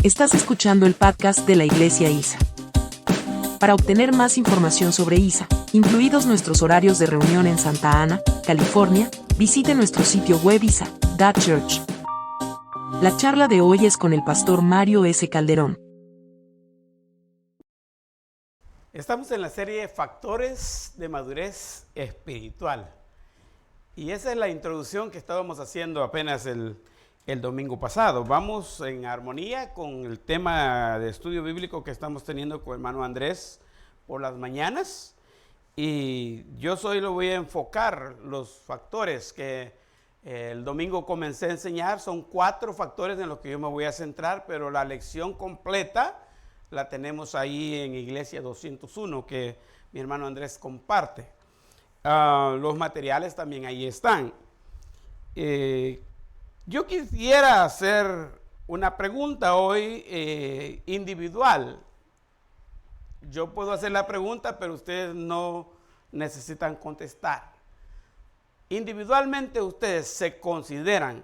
Estás escuchando el podcast de la Iglesia ISA. Para obtener más información sobre ISA, incluidos nuestros horarios de reunión en Santa Ana, California, visite nuestro sitio web isa.church. La charla de hoy es con el pastor Mario S. Calderón. Estamos en la serie Factores de Madurez Espiritual. Y esa es la introducción que estábamos haciendo apenas el domingo pasado. Vamos en armonía con el tema de estudio bíblico que estamos teniendo con el hermano Andrés por las mañanas. Y yo lo voy a enfocar los factores que el domingo comencé a enseñar. Son 4 factores en los que yo me voy a centrar, pero la lección completa la tenemos ahí en Iglesia 201 que mi hermano Andrés comparte. Los materiales también ahí están. Yo quisiera hacer una pregunta hoy individual. Yo puedo hacer la pregunta, pero ustedes no necesitan contestar. Individualmente, ¿ustedes se consideran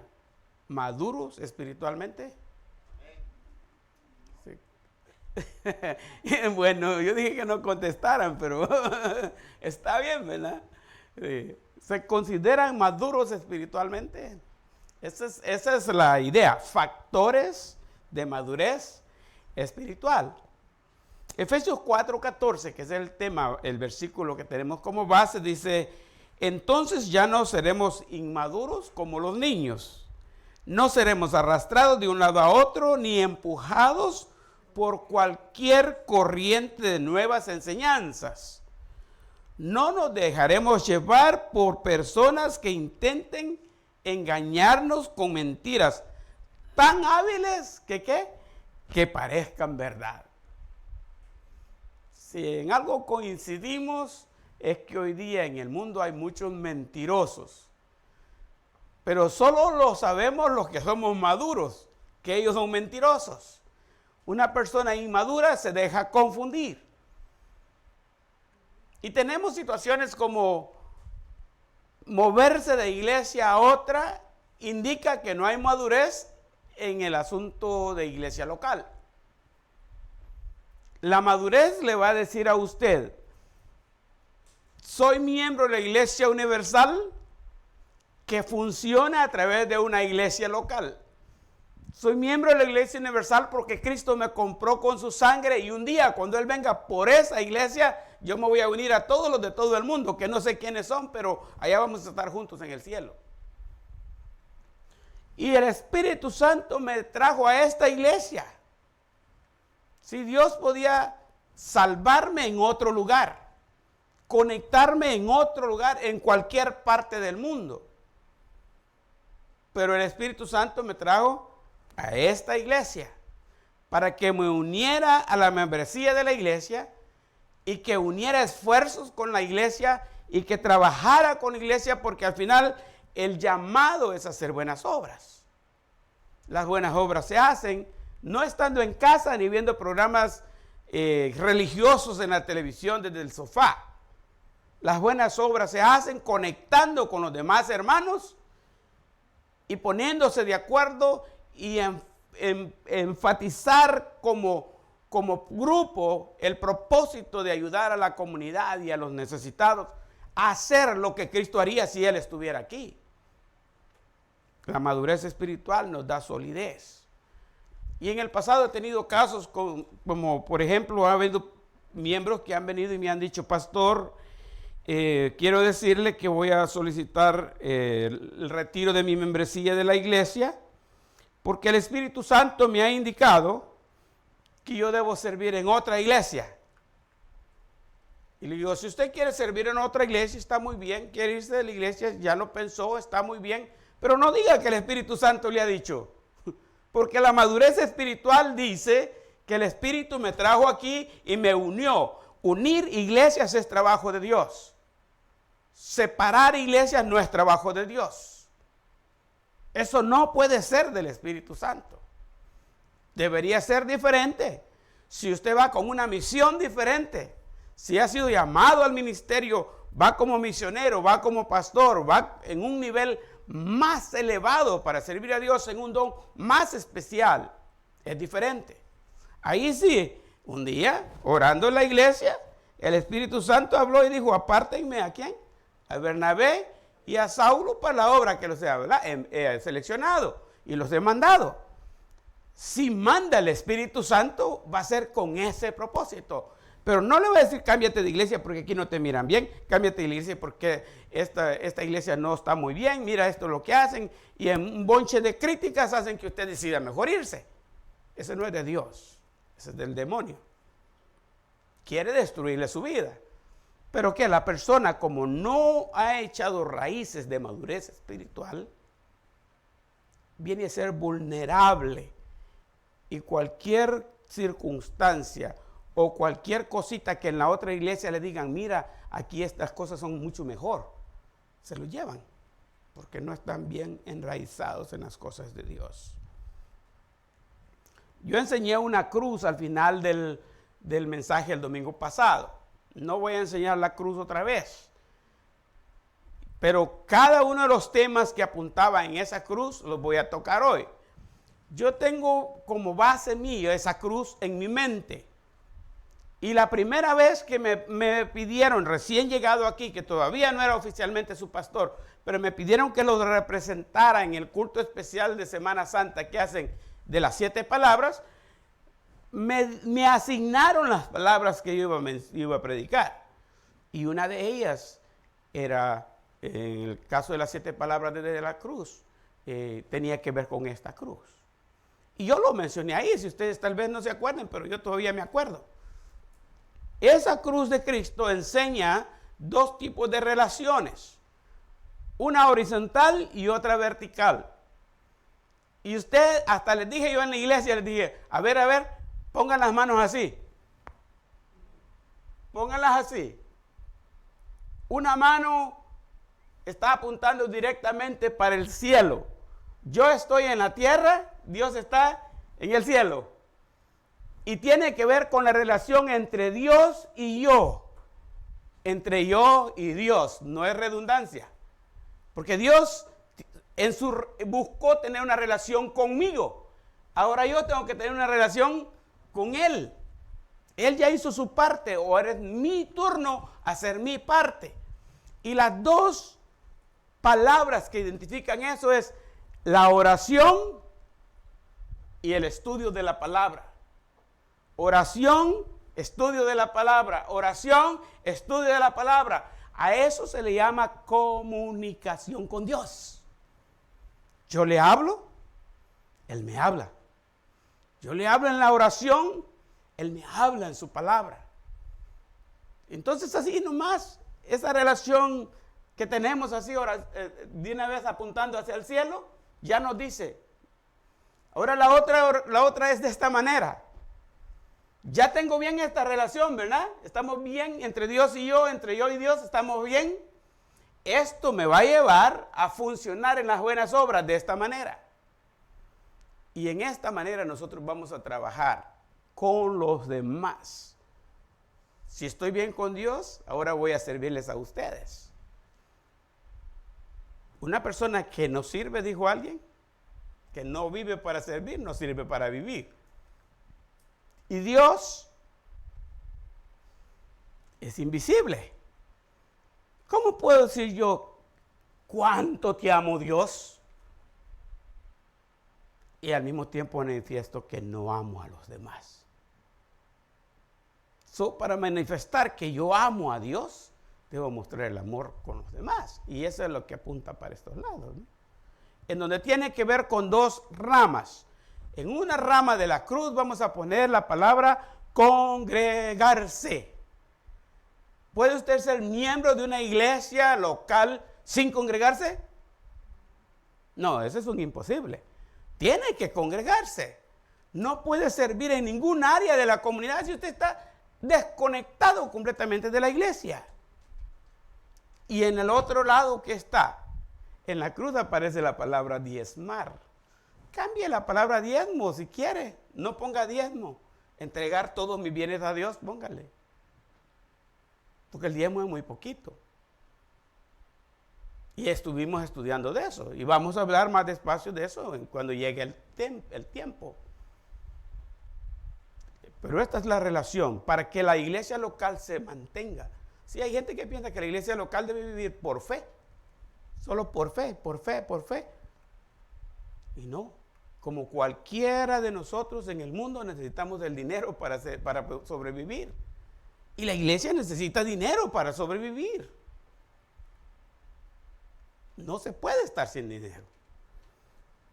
maduros espiritualmente? Sí. Bueno, yo dije que no contestaran, pero está bien, ¿verdad? Sí. ¿Se consideran maduros espiritualmente? Esa es la idea, factores de madurez espiritual. Efesios 4:14, que es el tema, el versículo que tenemos como base, dice: entonces ya no seremos inmaduros como los niños, no seremos arrastrados de un lado a otro, ni empujados por cualquier corriente de nuevas enseñanzas. No nos dejaremos llevar por personas que intenten engañarnos con mentiras tan hábiles que parezcan verdad. Si en algo coincidimos es que hoy día en el mundo hay muchos mentirosos, pero solo lo sabemos los que somos maduros, que ellos son mentirosos. Una persona inmadura se deja confundir. Y tenemos situaciones como moverse de iglesia a otra indica que no hay madurez en el asunto de iglesia local. La madurez le va a decir a usted: soy miembro de la Iglesia Universal que funciona a través de una iglesia local. Soy miembro de la Iglesia Universal porque Cristo me compró con su sangre, y un día cuando Él venga por esa iglesia, yo me voy a unir a todos los de todo el mundo, que no sé quiénes son, pero allá vamos a estar juntos en el cielo. Y el Espíritu Santo me trajo a esta iglesia. Si Dios podía salvarme en otro lugar, conectarme en otro lugar, en cualquier parte del mundo, pero el Espíritu Santo me trajo a esta iglesia para que me uniera a la membresía de la iglesia y que uniera esfuerzos con la iglesia y que trabajara con la iglesia, porque al final el llamado es hacer buenas obras. Las buenas obras se hacen no estando en casa ni viendo programas religiosos en la televisión desde el sofá. Las buenas obras se hacen conectando con los demás hermanos y poniéndose de acuerdo y enfatizar como grupo el propósito de ayudar a la comunidad y a los necesitados a hacer lo que Cristo haría si Él estuviera aquí. La madurez espiritual nos da solidez. Y en el pasado he tenido casos como por ejemplo, ha habido miembros que han venido y me han dicho: pastor, quiero decirle que voy a solicitar el retiro de mi membresía de la iglesia, porque el Espíritu Santo me ha indicado que yo debo servir en otra iglesia. Y le digo: si usted quiere servir en otra iglesia, está muy bien. Quiere irse de la iglesia, ya lo pensó, está muy bien. Pero no diga que el Espíritu Santo le ha dicho. Porque la madurez espiritual dice que el Espíritu me trajo aquí y me unió. Unir iglesias es trabajo de Dios. Separar iglesias no es trabajo de Dios. Eso no puede ser del Espíritu Santo. Debería ser diferente. Si usted va con una misión diferente, si ha sido llamado al ministerio, va como misionero, va como pastor, va en un nivel más elevado para servir a Dios en un don más especial, Es diferente. Ahí sí, un día, orando en la iglesia, el Espíritu Santo habló y dijo, apártenme ¿a quién? A Bernabé y a Saulo para la obra que los he seleccionado y los he mandado. Si manda el Espíritu Santo, va a ser con ese propósito. Pero no le voy a decir, cámbiate de iglesia porque aquí no te miran bien, cámbiate de iglesia porque esta iglesia no está muy bien, mira esto es lo que hacen, y en un bonche de críticas hacen que usted decida mejor irse. Ese no es de Dios, ese es del demonio. Quiere destruirle su vida. Pero que la persona, como no ha echado raíces de madurez espiritual, viene a ser vulnerable, y cualquier circunstancia o cualquier cosita que en la otra iglesia le digan, mira, aquí estas cosas son mucho mejor, se lo llevan, porque no están bien enraizados en las cosas de Dios. Yo enseñé una cruz al final del mensaje el domingo pasado. No voy a enseñar la cruz otra vez. Pero cada uno de los temas que apuntaba en esa cruz los voy a tocar hoy. Yo tengo como base mía esa cruz en mi mente. Y la primera vez que me pidieron, recién llegado aquí, que todavía no era oficialmente su pastor, pero me pidieron que los representara en el culto especial de Semana Santa que hacen de las 7 palabras, me asignaron las palabras que yo iba a predicar. Y una de ellas era, en el caso de las 7 palabras de la cruz, tenía que ver con esta cruz. Y yo lo mencioné ahí, si ustedes tal vez no se acuerden, pero yo todavía me acuerdo. Esa cruz de Cristo enseña 2 tipos de relaciones, una horizontal y otra vertical. Y usted, hasta les dije yo en la iglesia, les dije, a ver, pongan las manos así. Pónganlas así. Una mano está apuntando directamente para el cielo. Yo estoy en la tierra, Dios está en el cielo. Y tiene que ver con la relación entre Dios y yo. Entre yo y Dios, no es redundancia. Porque Dios buscó tener una relación conmigo. Ahora yo tengo que tener una relación con Él. Él ya hizo su parte, ahora es mi turno hacer mi parte. Y las 2 palabras que identifican eso es la oración y el estudio de la palabra. Oración, estudio de la palabra. Oración, estudio de la palabra. A eso se le llama comunicación con Dios. Yo le hablo, Él me habla. Yo le hablo en la oración, Él me habla en su palabra. Entonces así nomás, esa relación que tenemos así ahora, de una vez apuntando hacia el cielo, ya nos dice. Ahora la otra es de esta manera. Ya tengo bien esta relación, ¿verdad? Estamos bien entre Dios y yo, entre yo y Dios, estamos bien. Esto me va a llevar a funcionar en las buenas obras de esta manera. Y en esta manera nosotros vamos a trabajar con los demás. Si estoy bien con Dios, ahora voy a servirles a ustedes. Una persona que no sirve, dijo alguien, que no vive para servir, no sirve para vivir. Y Dios es invisible. ¿Cómo puedo decir yo cuánto te amo, Dios? Y al mismo tiempo manifiesto que no amo a los demás. Para manifestar que yo amo a Dios, debo mostrar el amor con los demás. Y eso es lo que apunta para estos lados, ¿no? En donde tiene que ver con 2 ramas. En una rama de la cruz vamos a poner la palabra congregarse. ¿Puede usted ser miembro de una iglesia local sin congregarse? No, eso es un imposible. Tiene que congregarse. No puede servir en ningún área de la comunidad si usted está desconectado completamente de la iglesia. Y en el otro lado que está, en la cruz aparece la palabra diezmar. Cambie la palabra diezmo si quiere. No ponga diezmo. Entregar todos mis bienes a Dios, póngale. Porque el diezmo es muy poquito. Y estuvimos estudiando de eso. Y vamos a hablar más despacio de eso cuando llegue el tiempo. Pero esta es la relación para que la iglesia local se mantenga. Sí, hay gente que piensa que la iglesia local debe vivir por fe, solo por fe, por fe, por fe. Y no, como cualquiera de nosotros en el mundo necesitamos el dinero para sobrevivir. Y la iglesia necesita dinero para sobrevivir. No se puede estar sin dinero.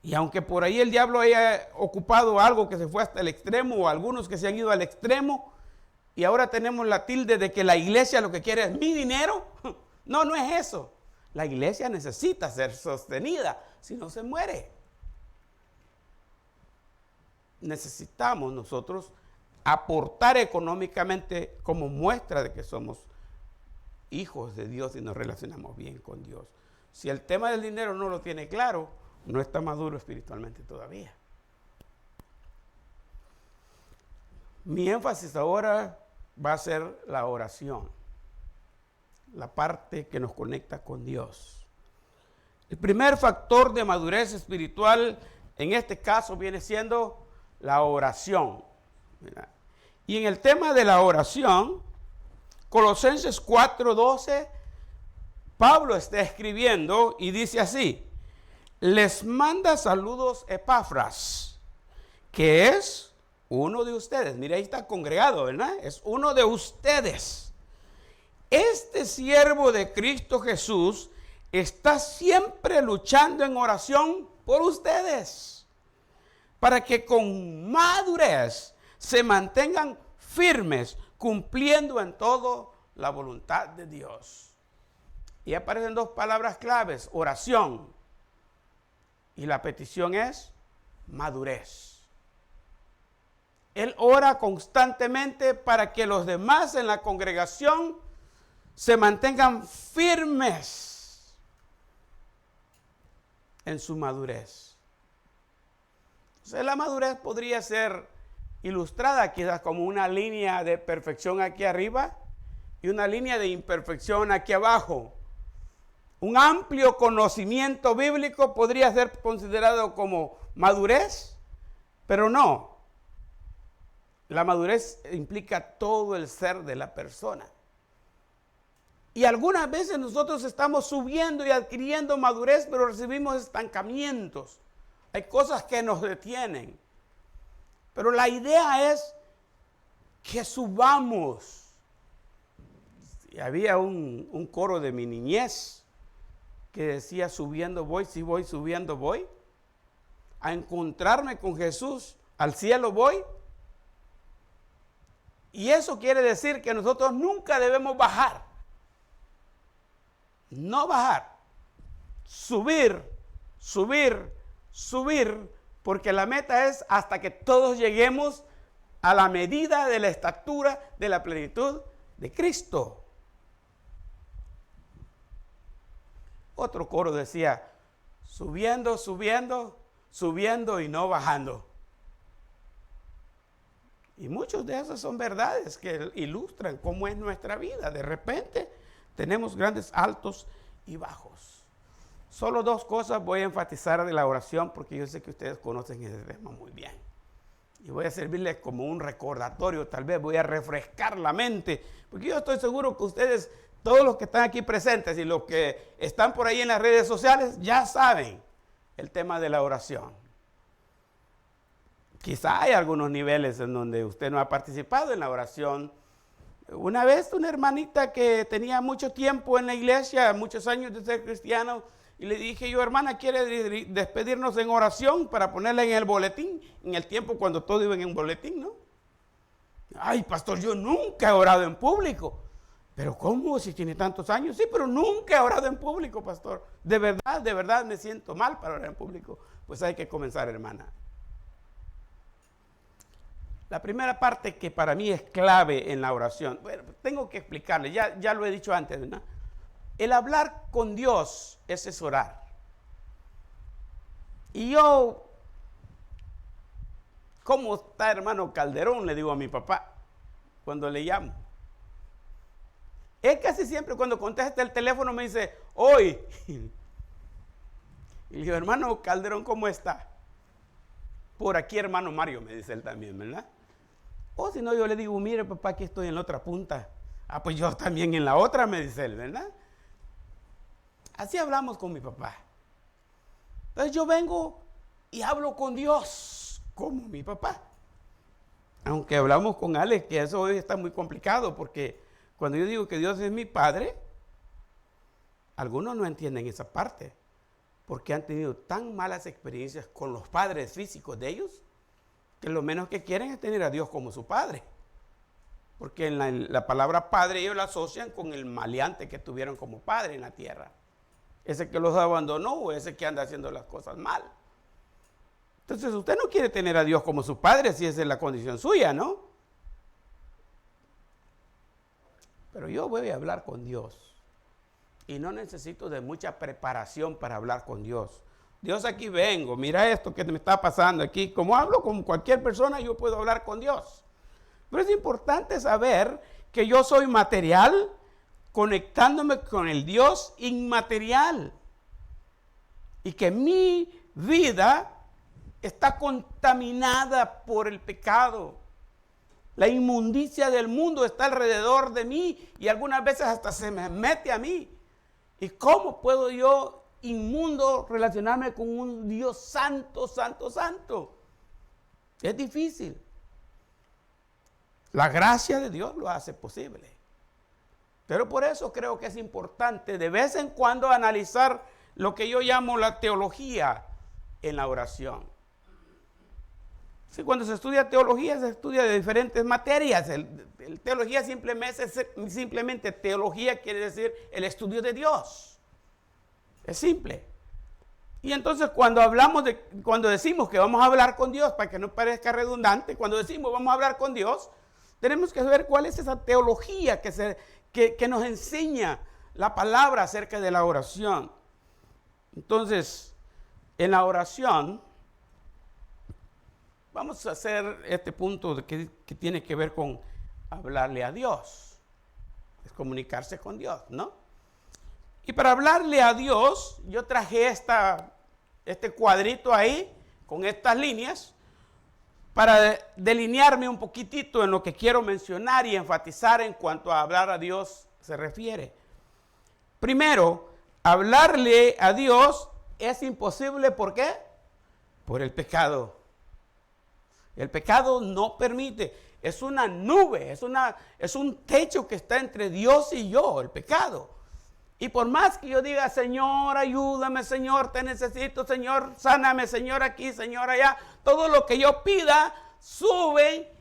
Y aunque por ahí el diablo haya ocupado algo que se fue hasta el extremo, o algunos que se han ido al extremo, y ahora tenemos la tilde de que la iglesia lo que quiere es mi dinero. No, no es eso. La iglesia necesita ser sostenida, si no se muere. Necesitamos nosotros aportar económicamente como muestra de que somos hijos de Dios y nos relacionamos bien con Dios. Si el tema del dinero no lo tiene claro, no está maduro espiritualmente todavía. Mi énfasis ahora va a ser la oración, la parte que nos conecta con Dios. El primer factor de madurez espiritual en este caso viene siendo la oración. Y en el tema de la oración, Colosenses 4:12, Pablo está escribiendo y dice así: les manda saludos Epafras, que es uno de ustedes. Mira, ahí está congregado, ¿verdad? Es uno de ustedes. Este siervo de Cristo Jesús está siempre luchando en oración por ustedes, para que con madurez se mantengan firmes, cumpliendo en todo la voluntad de Dios. Y aparecen dos palabras claves: oración. Y la petición es madurez. Él ora constantemente para que los demás en la congregación se mantengan firmes en su madurez. Entonces, la madurez podría ser ilustrada quizás como una línea de perfección aquí arriba y una línea de imperfección aquí abajo. Un amplio conocimiento bíblico podría ser considerado como madurez, pero no. La madurez implica todo el ser de la persona. Y algunas veces nosotros estamos subiendo y adquiriendo madurez, pero recibimos estancamientos. Hay cosas que nos detienen. Pero la idea es que subamos. Y había un coro de mi niñez que decía: subiendo voy, si voy, subiendo voy. A encontrarme con Jesús, al cielo voy. Y eso quiere decir que nosotros nunca debemos bajar. No bajar. Subir, subir, subir, porque la meta es hasta que todos lleguemos a la medida de la estatura de la plenitud de Cristo. Otro coro decía: subiendo, subiendo, subiendo y no bajando. Y muchos de esos son verdades que ilustran cómo es nuestra vida. De repente tenemos grandes altos y bajos. Solo dos cosas voy a enfatizar de la oración, porque yo sé que ustedes conocen ese tema muy bien. Y voy a servirles como un recordatorio, tal vez voy a refrescar la mente, porque yo estoy seguro que ustedes, todos los que están aquí presentes y los que están por ahí en las redes sociales, ya saben el tema de la oración. Quizá hay algunos niveles en donde usted no ha participado en la oración. Una vez una hermanita que tenía mucho tiempo en la iglesia, muchos años de ser cristiano, y le dije yo: hermana, ¿quiere despedirnos en oración para ponerla en el boletín? En el tiempo cuando todo iba en un boletín, ¿no? Ay, pastor, yo nunca he orado en público. ¿Pero cómo? Si tiene tantos años. Sí, pero nunca he orado en público, pastor. De verdad me siento mal para orar en público. Pues hay que comenzar, hermana. La primera parte que para mí es clave en la oración, bueno, tengo que explicarle, ya lo he dicho antes, ¿verdad? El hablar con Dios es orar. Y yo, ¿cómo está, hermano Calderón?, le digo a mi papá cuando le llamo. Él casi siempre cuando contesta el teléfono me dice: hoy. Y le digo: hermano Calderón, ¿cómo está? Por aquí, hermano Mario, me dice él también, ¿verdad? O si no, yo le digo, mire papá, aquí estoy en la otra punta. Ah, pues yo también en la otra, me dice él, ¿verdad? Así hablamos con mi papá. Entonces yo vengo y hablo con Dios como mi papá. Aunque hablamos con Alex, que eso hoy está muy complicado, porque cuando yo digo que Dios es mi padre, algunos no entienden esa parte, porque han tenido tan malas experiencias con los padres físicos de ellos, que lo menos que quieren es tener a Dios como su padre. Porque en la palabra padre ellos la asocian con el maleante que tuvieron como padre en la tierra. Ese que los abandonó o ese que anda haciendo las cosas mal. Entonces usted no quiere tener a Dios como su padre si esa es la condición suya, ¿no? Pero yo voy a hablar con Dios. Y no necesito de mucha preparación para hablar con Dios. Dios, aquí vengo, mira esto que me está pasando aquí. Como hablo con cualquier persona, yo puedo hablar con Dios. Pero es importante saber que yo soy material conectándome con el Dios inmaterial. Y que mi vida está contaminada por el pecado. La inmundicia del mundo está alrededor de mí y algunas veces hasta se me mete a mí. ¿Y cómo puedo yo, inmundo, relacionarme con un Dios santo, santo, santo? Es difícil. La gracia de Dios lo hace posible. Pero por eso creo que es importante de vez en cuando analizar lo que yo llamo la teología en la oración. Sí, cuando se estudia teología, se estudia de diferentes materias. Teología simplemente teología quiere decir el estudio de Dios. Es simple. Y entonces cuando decimos que vamos a hablar con Dios, para que no parezca redundante, cuando decimos vamos a hablar con Dios, tenemos que saber cuál es esa teología que nos enseña la palabra acerca de la oración. Entonces, en la oración, vamos a hacer este punto que tiene que ver con hablarle a Dios. Es comunicarse con Dios, ¿no? Y para hablarle a Dios, yo traje este cuadrito ahí, con estas líneas, para delinearme un poquitito en lo que quiero mencionar y enfatizar en cuanto a hablar a Dios se refiere. Primero, hablarle a Dios es imposible, ¿por qué? Por el pecado. El pecado no permite, es una nube, es un techo que está entre Dios y yo, el pecado. Y por más que yo diga, Señor, ayúdame, Señor, te necesito, Señor, sáname, Señor, aquí, Señor, allá, todo lo que yo pida sube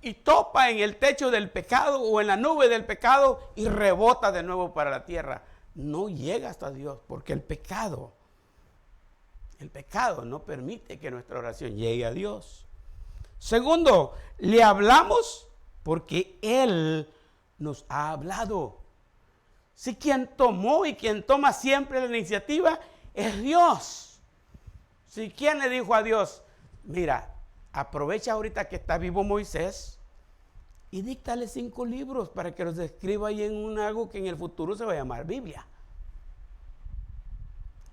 y topa en el techo del pecado o en la nube del pecado y rebota de nuevo para la tierra. No llega hasta Dios porque el pecado no permite que nuestra oración llegue a Dios. Segundo, le hablamos porque Él nos ha hablado. Si quien tomó y quien toma siempre la iniciativa es Dios. Si quien le dijo a Dios, mira, aprovecha ahorita que está vivo Moisés y díctale 5 libros para que los escriba ahí en algo que en el futuro se va a llamar Biblia.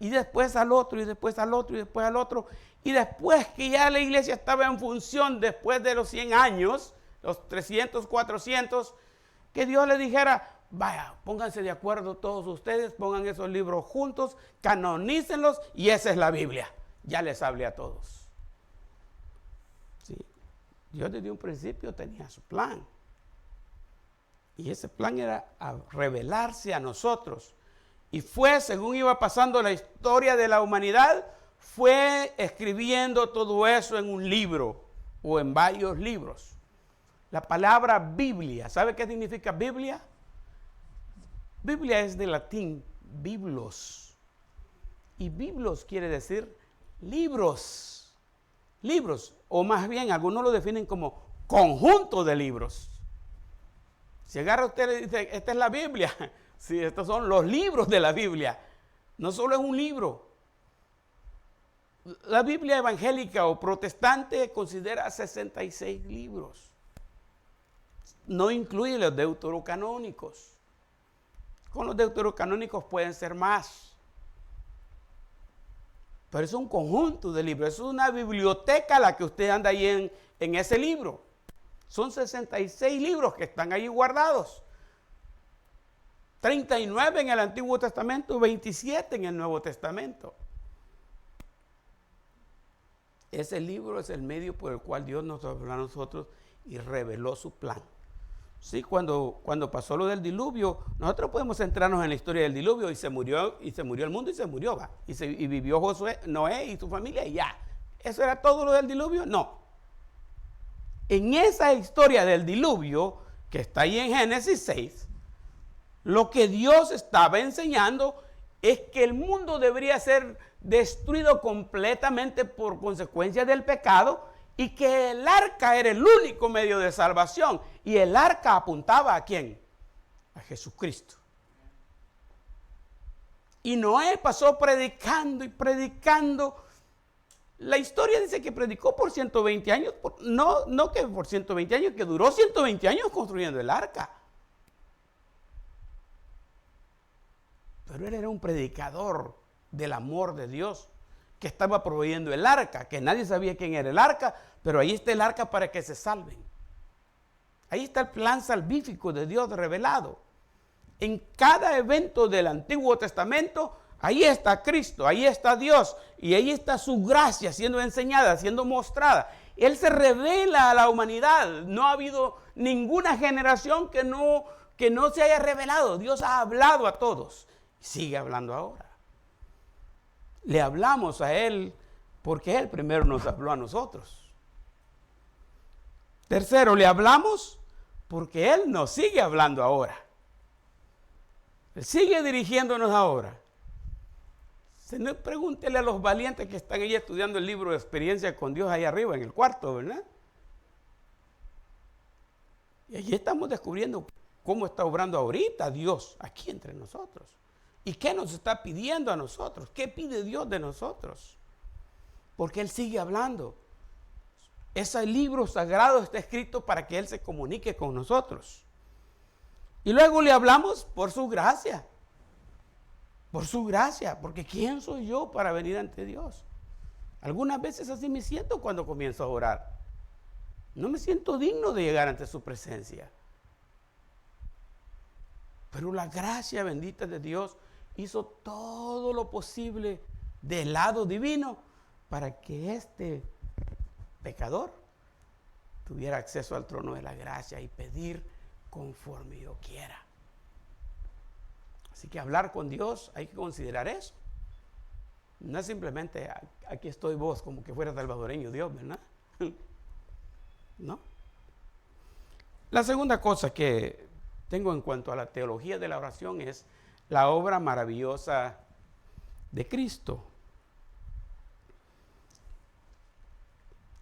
Y después al otro, y después al otro, y después al otro. Y después que ya la iglesia estaba en función, después de los 100 años, los 300, 400, que Dios le dijera, vaya, pónganse de acuerdo todos ustedes, pongan esos libros juntos, canonícenlos y esa es la Biblia. Ya les hablé a todos. ¿Sí? Dios desde un principio tenía su plan. Y ese plan era a revelarse a nosotros. Y fue, según iba pasando la historia de la humanidad, fue escribiendo todo eso en un libro o en varios libros. La palabra Biblia, ¿sabe qué significa Biblia? Biblia es de latín, biblos. Y biblos quiere decir libros. Libros, o más bien algunos lo definen como conjunto de libros. Si agarra usted y dice, esta es la Biblia. Sí, estos son los libros de la Biblia. No solo es un libro. La Biblia evangélica o protestante considera 66 libros. No incluye los deuterocanónicos. Con los deuterocanónicos pueden ser más. Pero es un conjunto de libros. Es una biblioteca la que usted anda ahí en ese libro. Son 66 libros que están ahí guardados. 39 en el Antiguo Testamento, 27 en el Nuevo Testamento. Ese libro es el medio por el cual Dios nos habló a nosotros y reveló su plan. Sí, cuando pasó lo del diluvio, nosotros podemos centrarnos en la historia del diluvio y se murió el mundo y se murió, ¿va? Y vivió Noé y su familia y ya. ¿Eso era todo lo del diluvio? No. En esa historia del diluvio, que está ahí en Génesis 6, lo que Dios estaba enseñando es que el mundo debería ser destruido completamente por consecuencia del pecado y que el arca era el único medio de salvación. Y el arca apuntaba ¿a quién? A Jesucristo. Y Noé pasó predicando y predicando. La historia dice que predicó por 120 años, no que por 120 años, que duró 120 años construyendo el arca. Pero él era un predicador del amor de Dios, que estaba proveyendo el arca, que nadie sabía quién era el arca, pero ahí está el arca para que se salven. Ahí está el plan salvífico de Dios revelado. En cada evento del Antiguo Testamento, ahí está Cristo, ahí está Dios, y ahí está su gracia siendo enseñada, siendo mostrada. Él se revela a la humanidad. No ha habido ninguna generación que no se haya revelado. Dios ha hablado a todos. Sigue hablando ahora. Le hablamos a Él porque Él primero nos habló a nosotros. Tercero, le hablamos porque Él nos sigue hablando ahora. Él sigue dirigiéndonos ahora. Pregúntele a los valientes que están ahí estudiando el libro de experiencia con Dios ahí arriba en el cuarto, ¿verdad? Y allí estamos descubriendo cómo está obrando ahorita Dios aquí entre nosotros. ¿Y qué nos está pidiendo a nosotros? ¿Qué pide Dios de nosotros? Porque Él sigue hablando. Ese libro sagrado está escrito para que Él se comunique con nosotros. Y luego le hablamos por su gracia. Por su gracia. Porque ¿quién soy yo para venir ante Dios? Algunas veces así me siento cuando comienzo a orar. No me siento digno de llegar ante su presencia. Pero la gracia bendita de Dios hizo todo lo posible del lado divino para que este pecador tuviera acceso al trono de la gracia y pedir conforme yo quiera. Así que hablar con Dios hay que considerar eso. No es simplemente aquí estoy vos como que fuera salvadoreño Dios, ¿verdad? No. La segunda cosa que tengo en cuanto a la teología de la oración es la obra maravillosa de Cristo.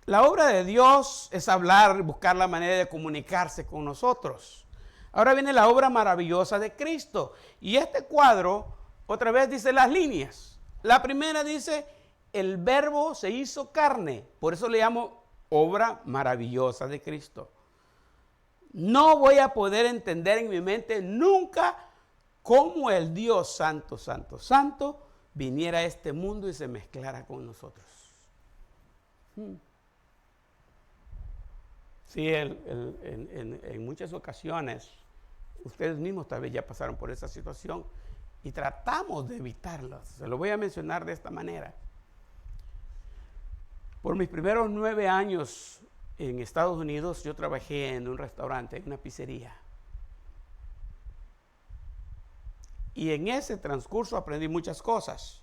La obra de Dios es hablar, buscar la manera de comunicarse con nosotros. Ahora viene la obra maravillosa de Cristo. Y este cuadro, otra vez dice las líneas. La primera dice, el verbo se hizo carne. Por eso le llamo obra maravillosa de Cristo. No voy a poder entender en mi mente nunca cómo el Dios santo, santo, santo viniera a este mundo y se mezclara con nosotros. Sí, en muchas ocasiones, ustedes mismos tal vez ya pasaron por esa situación y tratamos de evitarlas. Se lo voy a mencionar de esta manera. Por mis primeros 9 años en Estados Unidos, yo trabajé en un restaurante, en una pizzería. Y en ese transcurso aprendí muchas cosas.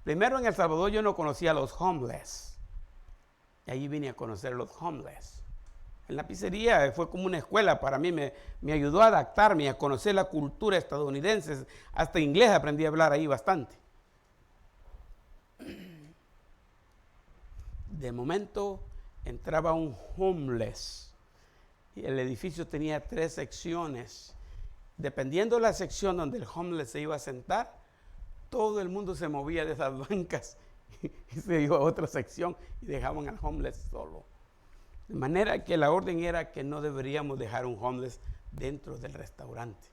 Primero, en El Salvador yo no conocía a los homeless. Y allí vine a conocer a los homeless. En la pizzería fue como una escuela para mí, me ayudó a adaptarme, a conocer la cultura estadounidense. Hasta inglés aprendí a hablar ahí bastante. De momento entraba un homeless. Y el edificio tenía 3 secciones. Dependiendo de la sección donde el homeless se iba a sentar, todo el mundo se movía de esas bancas y se iba a otra sección y dejaban al homeless solo. De manera que la orden era que no deberíamos dejar un homeless dentro del restaurante.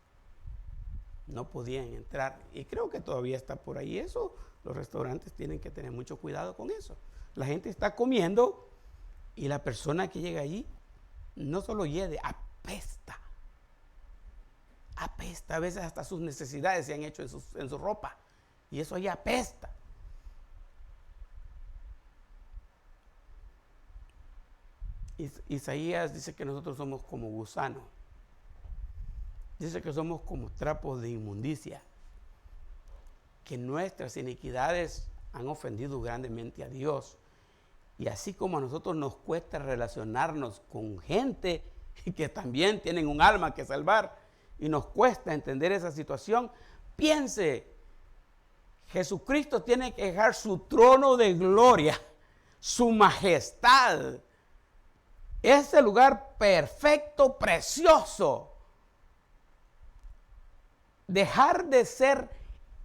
No podían entrar. Y creo que todavía está por ahí eso. Los restaurantes tienen que tener mucho cuidado con eso. La gente está comiendo y la persona que llega allí no solo hiede, apesta. Apesta, a veces hasta sus necesidades se han hecho en su ropa. Y eso ya apesta. Isaías dice que nosotros somos como gusanos. Dice que somos como trapos de inmundicia. Que nuestras iniquidades han ofendido grandemente a Dios. Y así como a nosotros nos cuesta relacionarnos con gente que también tienen un alma que salvar y nos cuesta entender esa situación, piense, Jesucristo tiene que dejar su trono de gloria, su majestad, ese lugar perfecto, precioso, dejar de ser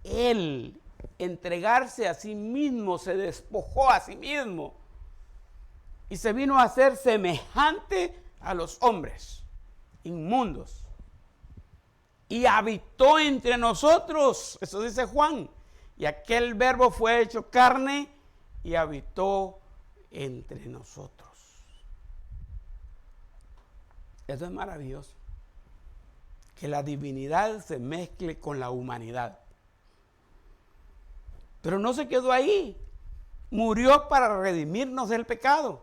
Él, entregarse a sí mismo, se despojó a sí mismo y se vino a ser semejante a los hombres inmundos y habitó entre nosotros, eso dice Juan, y aquel verbo fue hecho carne y habitó entre nosotros. Eso es maravilloso, que la divinidad se mezcle con la humanidad. Pero no se quedó ahí, murió para redimirnos del pecado.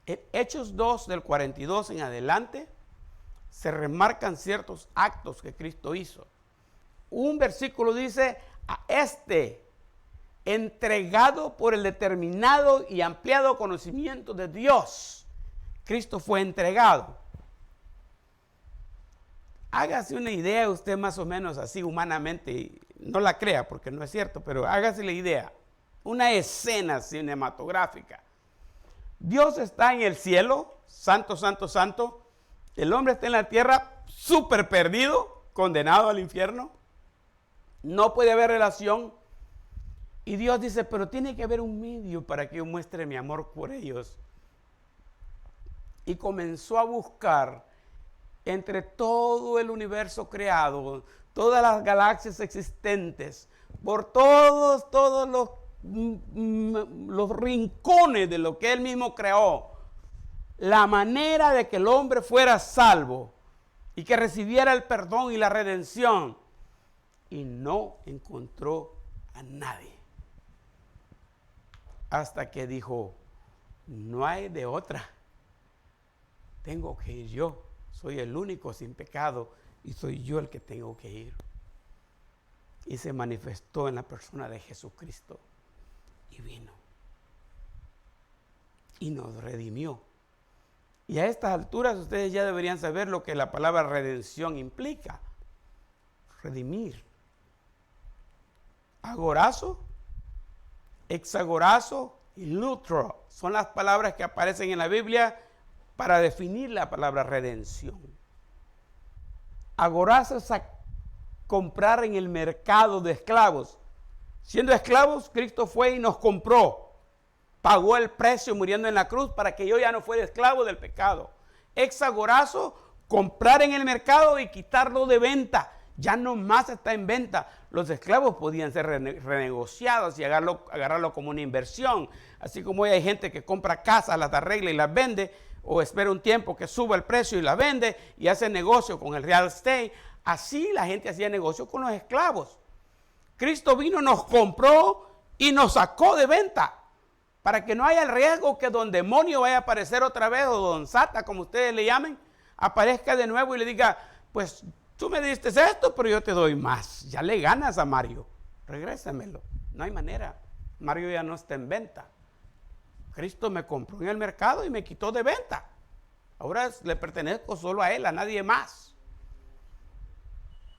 En Hechos 2, del 42 en adelante, se remarcan ciertos actos que Cristo hizo. Un versículo dice, a este, entregado por el determinado y ampliado conocimiento de Dios, Cristo fue entregado. Hágase una idea usted más o menos así humanamente, no la crea porque no es cierto, pero hágase la idea, una escena cinematográfica. Dios está en el cielo, santo, santo, santo. El hombre está en la tierra, súper perdido, condenado al infierno. No puede haber relación. Y Dios dice, pero tiene que haber un medio para que yo muestre mi amor por ellos. Y comenzó a buscar entre todo el universo creado, todas las galaxias existentes, por todos los rincones de lo que Él mismo creó, la manera de que el hombre fuera salvo y que recibiera el perdón y la redención. Y no encontró a nadie. Hasta que dijo, no hay de otra. Tengo que ir yo. Soy el único sin pecado y soy yo el que tengo que ir. Y se manifestó en la persona de Jesucristo. Y vino. Y nos redimió. Y a estas alturas ustedes ya deberían saber lo que la palabra redención implica. Redimir. Agorazo, hexagorazo y lutro son las palabras que aparecen en la Biblia para definir la palabra redención. Agorazo es a comprar en el mercado de esclavos. Siendo esclavos, Cristo fue y nos compró. Pagó el precio muriendo en la cruz para que yo ya no fuera esclavo del pecado. Hexagorazo, comprar en el mercado y quitarlo de venta. Ya no más está en venta. Los esclavos podían ser renegociados y agarrarlo como una inversión. Así como hoy hay gente que compra casas, las arregla y las vende, o espera un tiempo que suba el precio y la vende y hace negocio con el real estate. Así la gente hacía negocio con los esclavos. Cristo vino, nos compró y nos sacó de venta. Para que no haya el riesgo que don demonio vaya a aparecer otra vez, o don Sata, como ustedes le llamen, aparezca de nuevo y le diga, pues tú me diste esto, pero yo te doy más. Ya le ganas a Mario. Regrésamelo. No hay manera. Mario ya no está en venta. Cristo me compró en el mercado y me quitó de venta. Ahora le pertenezco solo a Él, a nadie más.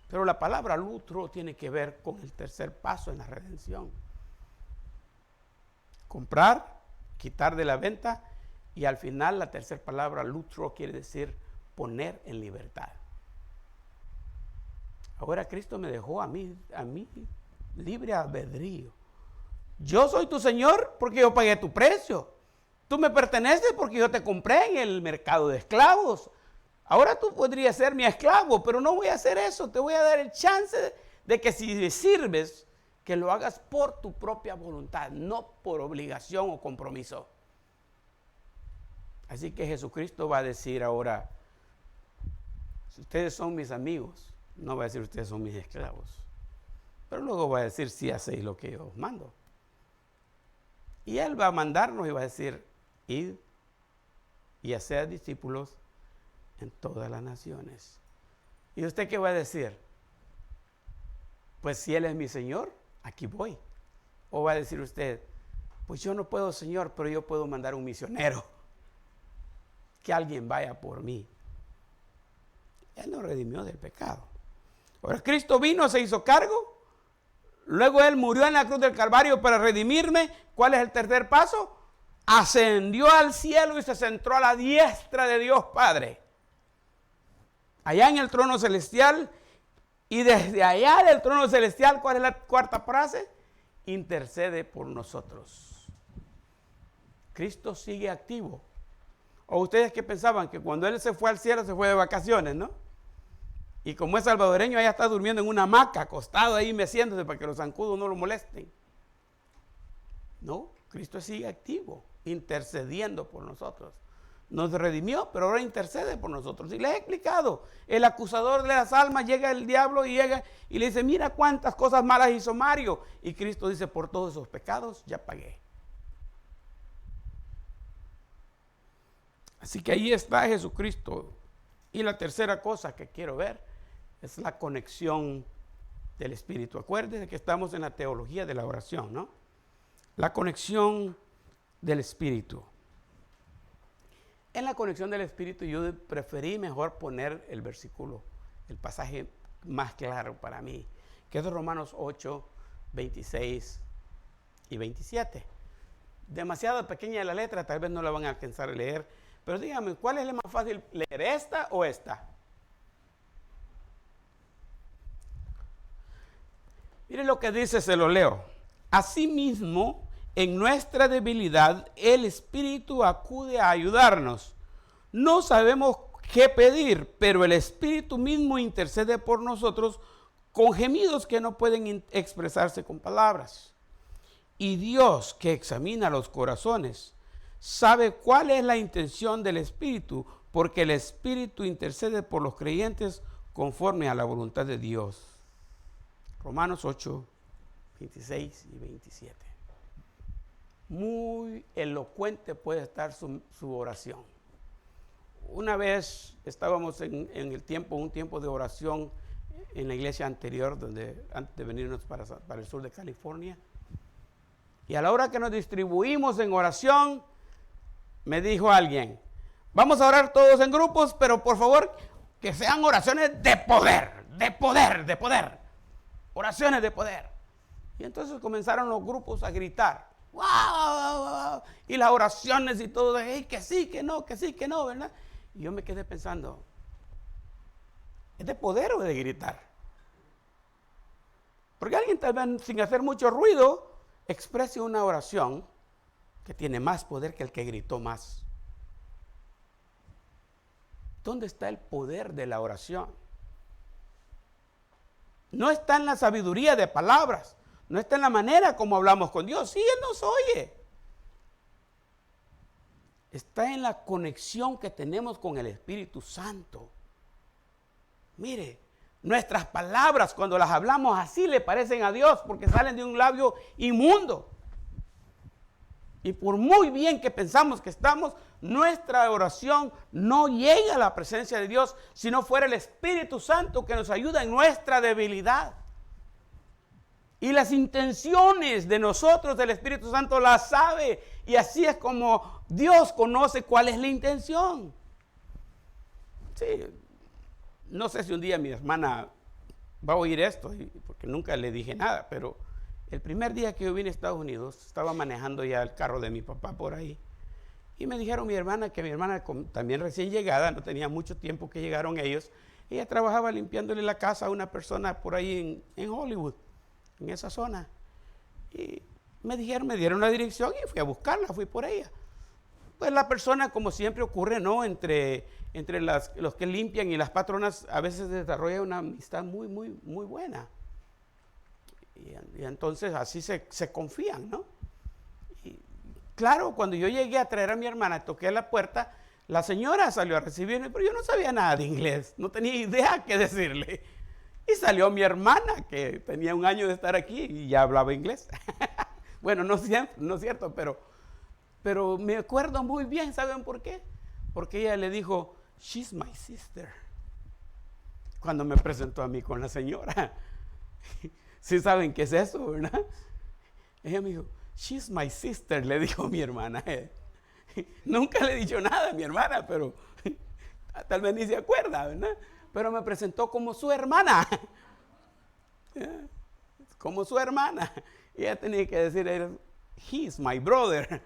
Pero la palabra lutro tiene que ver con el tercer paso en la redención. Comprar, quitar de la venta, y al final la tercera palabra lutro quiere decir poner en libertad. Ahora Cristo me dejó a mí libre albedrío. Yo soy tu Señor porque yo pagué tu precio. Tú me perteneces porque yo te compré en el mercado de esclavos. Ahora tú podrías ser mi esclavo, pero no voy a hacer eso. Te voy a dar el chance de que si me sirves, que lo hagas por tu propia voluntad, no por obligación o compromiso. Así que Jesucristo va a decir ahora, si ustedes son mis amigos, no va a decir ustedes son mis esclavos. Pero luego va a decir, si hacéis lo que yo os mando. Y Él va a mandarnos y va a decir, id y haced discípulos en todas las naciones. ¿Y usted qué va a decir? Pues si Él es mi Señor, aquí voy. O va a decir usted, pues yo no puedo, Señor, pero yo puedo mandar un misionero. Que alguien vaya por mí. Él nos redimió del pecado. Ahora Cristo vino, se hizo cargo. Luego Él murió en la cruz del Calvario para redimirme. ¿Cuál es el tercer paso? Ascendió al cielo y se sentó a la diestra de Dios Padre. Allá en el trono celestial. Y desde allá del trono celestial, ¿cuál es la cuarta frase? Intercede por nosotros. Cristo sigue activo. ¿O ustedes qué pensaban? Que cuando Él se fue al cielo se fue de vacaciones, ¿no? Y como es salvadoreño, allá está durmiendo en una hamaca, acostado ahí meciéndose para que los zancudos no lo molesten. No, Cristo sigue activo, intercediendo por nosotros. Nos redimió, pero ahora intercede por nosotros. Y les he explicado, el acusador de las almas, llega el diablo y llega y le dice, mira cuántas cosas malas hizo Mario. Y Cristo dice, por todos esos pecados ya pagué. Así que ahí está Jesucristo. Y la tercera cosa que quiero ver es la conexión del Espíritu. Acuérdense que estamos en la teología de la oración, ¿no? La conexión del Espíritu. En la conexión del Espíritu yo preferí mejor poner el versículo, el pasaje más claro para mí, que es de Romanos 8, 26 y 27. Demasiado pequeña la letra, tal vez no la van a alcanzar a leer, pero dígame, ¿cuál es la más fácil, leer esta o esta? Miren lo que dice, se lo leo. Asimismo, en nuestra debilidad, el Espíritu acude a ayudarnos. No sabemos qué pedir, pero el Espíritu mismo intercede por nosotros con gemidos que no pueden expresarse con palabras. Y Dios, que examina los corazones, sabe cuál es la intención del Espíritu, porque el Espíritu intercede por los creyentes conforme a la voluntad de Dios. Romanos 8, 26 y 27. Muy elocuente puede estar su oración. Una vez estábamos en un tiempo de oración en la iglesia anterior, antes de venirnos para el sur de California. Y a la hora que nos distribuimos en oración, me dijo alguien, vamos a orar todos en grupos, pero por favor que sean oraciones de poder, de poder, de poder. Oraciones de poder. Y entonces comenzaron los grupos a gritar. ¡Wow! ¡Wow! ¡Wow! Y las oraciones y todo, hey, que sí, que no, ¿verdad? Y yo me quedé pensando, ¿es de poder o de gritar? Porque alguien tal vez sin hacer mucho ruido exprese una oración que tiene más poder que el que gritó más. ¿Dónde está el poder de la oración? No está en la sabiduría de palabras, no está en la manera como hablamos con Dios. Sí, Él nos oye. Está en la conexión que tenemos con el Espíritu Santo. Mire, nuestras palabras cuando las hablamos así le parecen a Dios porque salen de un labio inmundo. Y por muy bien que pensamos que estamos, nuestra oración no llega a la presencia de Dios si no fuera el Espíritu Santo que nos ayuda en nuestra debilidad. Y las intenciones de nosotros, del Espíritu Santo, las sabe. Y así es como Dios conoce cuál es la intención. Sí, no sé si un día mi hermana va a oír esto, porque nunca le dije nada, pero el primer día que yo vine a Estados Unidos, estaba manejando ya el carro de mi papá por ahí. Y me dijeron mi hermana, también recién llegada, no tenía mucho tiempo que llegaron ellos, ella trabajaba limpiándole la casa a una persona por ahí en Hollywood, en esa zona. Y me dieron la dirección y fui a buscarla, fui por ella. Pues la persona, como siempre ocurre, ¿no? Entre los que limpian y las patronas, a veces desarrolla una amistad muy, muy, muy buena. Y entonces así se confían, ¿no? Y claro, cuando yo llegué a traer a mi hermana, toqué la puerta, La señora salió a recibirme, pero yo no sabía nada de inglés, no tenía idea qué decirle. Y salió mi hermana, que tenía 1 año de estar aquí y ya hablaba inglés. Bueno, no es cierto, pero me acuerdo muy bien, ¿saben por qué? Porque ella le dijo, she's my sister, cuando me presentó a mí con la señora. ¿Sí saben qué es eso, verdad? Ella me dijo, she's my sister, le dijo mi hermana. Nunca le he dicho nada a mi hermana, pero tal vez ni se acuerda, ¿verdad? Pero me presentó como su hermana. Como su hermana. Y ella tenía que decir, he's my brother.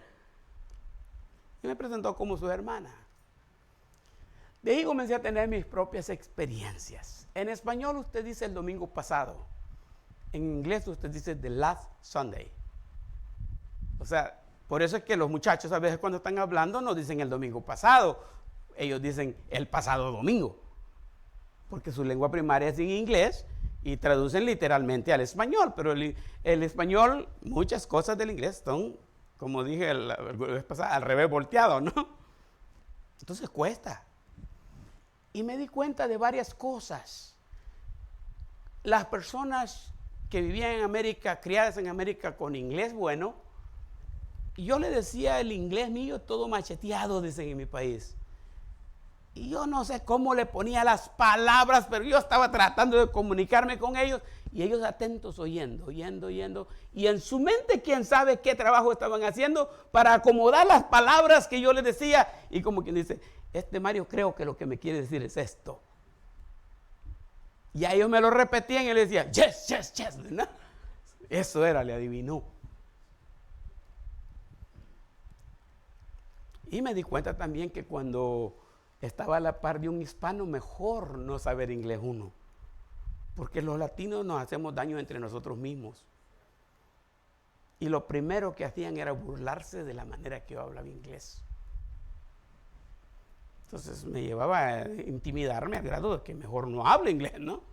Y me presentó como su hermana. De ahí comencé a tener mis propias experiencias. En español usted dice el domingo pasado. En inglés usted dice the last Sunday. O sea, por eso es que los muchachos a veces cuando están hablando no dicen el domingo pasado. Ellos dicen el pasado domingo. Porque su lengua primaria es en inglés y traducen literalmente al español. Pero el español, muchas cosas del inglés son, como dije el vez pasado, al revés volteado, ¿no? Entonces cuesta. Y me di cuenta de varias cosas. Las personas que vivían en América, criadas en América con inglés bueno, yo le decía el inglés mío todo macheteado, dicen en mi país. Y yo no sé cómo le ponía las palabras, pero yo estaba tratando de comunicarme con ellos y ellos atentos oyendo. Y en su mente, quién sabe qué trabajo estaban haciendo para acomodar las palabras que yo les decía. Y como quien dice, Mario creo que lo que me quiere decir es esto. Y a ellos me lo repetían y le decía, yes, yes, yes, ¿no? Eso era, le adivinó. Y me di cuenta también que cuando estaba a la par de un hispano, mejor no saber inglés uno. Porque los latinos nos hacemos daño entre nosotros mismos. Y lo primero que hacían era burlarse de la manera que yo hablaba inglés. Entonces me llevaba a intimidarme al grado de que mejor no hable inglés, ¿no?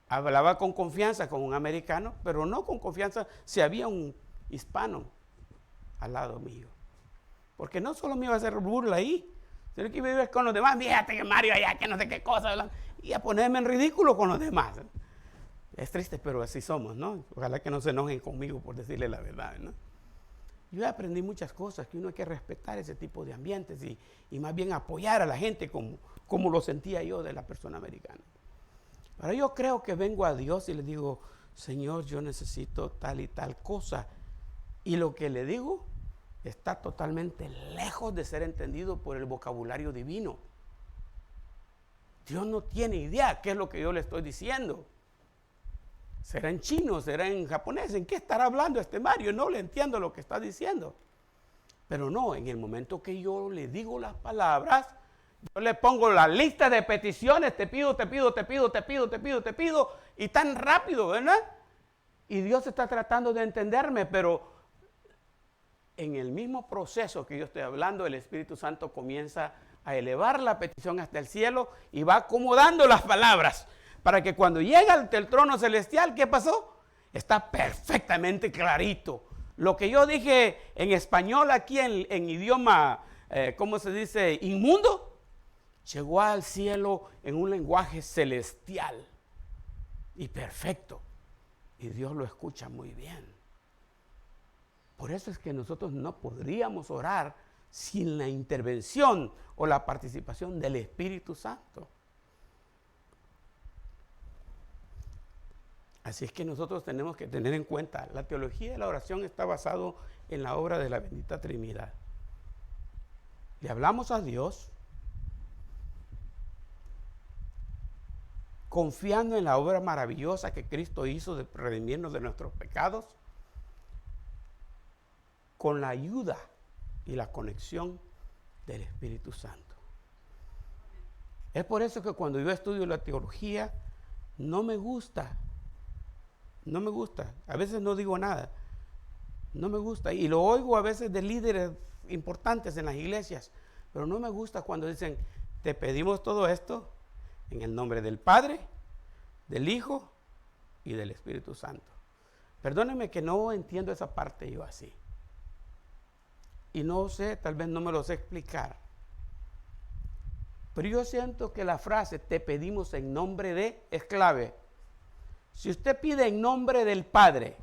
Hablaba con confianza con un americano, pero no con confianza si había un hispano al lado mío. Porque no solo me iba a hacer burla ahí, sino que iba a vivir con los demás. Fíjate que Mario allá, que no sé qué cosa. Y a ponerme en ridículo con los demás. Es triste, pero así somos, ¿no? Ojalá que no se enojen conmigo por decirle la verdad, ¿no? Yo aprendí muchas cosas, que uno hay que respetar ese tipo de ambientes y más bien apoyar a la gente como lo sentía yo de la persona americana. Ahora yo creo que vengo a Dios y le digo, Señor, yo necesito tal y tal cosa. Y lo que le digo está totalmente lejos de ser entendido por el vocabulario divino. Dios no tiene idea qué es lo que yo le estoy diciendo. ¿Será en chino? ¿Será en japonés? ¿En qué estará hablando Mario? No le entiendo lo que está diciendo. Pero no, en el momento que yo le digo las palabras, yo le pongo la lista de peticiones, te pido, y tan rápido, ¿verdad? Y Dios está tratando de entenderme, pero en el mismo proceso que yo estoy hablando, el Espíritu Santo comienza a elevar la petición hasta el cielo y va acomodando las palabras para que cuando llega ante el trono celestial, ¿qué pasó? Está perfectamente clarito. Lo que yo dije en español aquí en idioma, ¿cómo se dice? Inmundo, llegó al cielo en un lenguaje celestial y perfecto. Y Dios lo escucha muy bien. Por eso es que nosotros no podríamos orar sin la intervención o la participación del Espíritu Santo. Así es que nosotros tenemos que tener en cuenta, la teología de la oración está basada en la obra de la bendita Trinidad. Le hablamos a Dios confiando en la obra maravillosa que Cristo hizo de redimirnos de nuestros pecados, con la ayuda y la conexión del Espíritu Santo. Es por eso que cuando yo estudio la teología, no me gusta, a veces no digo nada, no me gusta, y lo oigo a veces de líderes importantes en las iglesias, pero no me gusta cuando dicen, te pedimos todo esto en el nombre del Padre, del Hijo y del Espíritu Santo. Perdónenme que no entiendo esa parte yo así. Y no sé, tal vez no me lo sé explicar. Pero yo siento que la frase te pedimos en nombre de es clave. Si usted pide en nombre del Padre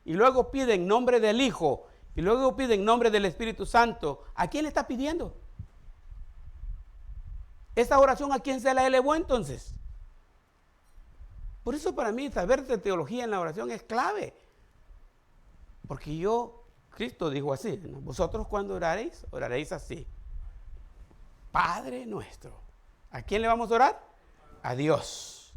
y luego pide en nombre del Hijo y luego pide en nombre del Espíritu Santo, ¿a quién le está pidiendo? ¿Esta oración a quién se la elevó entonces? Por eso para mí saber de teología en la oración es clave. Porque Cristo dijo así, ¿no? Vosotros cuando oraréis, oraréis así. Padre nuestro. ¿A quién le vamos a orar? A Dios.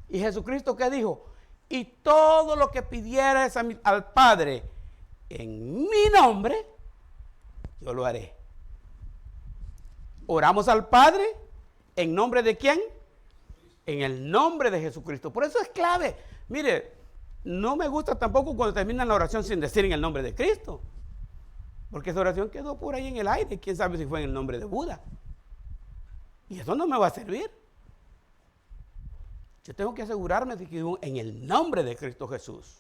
¿Y Jesucristo qué dijo? Y todo lo que pidieras al Padre en mi nombre, yo lo haré. Oramos al Padre en nombre de ¿quién? En el nombre de Jesucristo. Por eso es clave. Mire, no me gusta tampoco cuando terminan la oración sin decir en el nombre de Cristo. Porque esa oración quedó por ahí en el aire. ¿Quién sabe si fue en el nombre de Buda? Y eso no me va a servir. Yo tengo que asegurarme de que en el nombre de Cristo Jesús.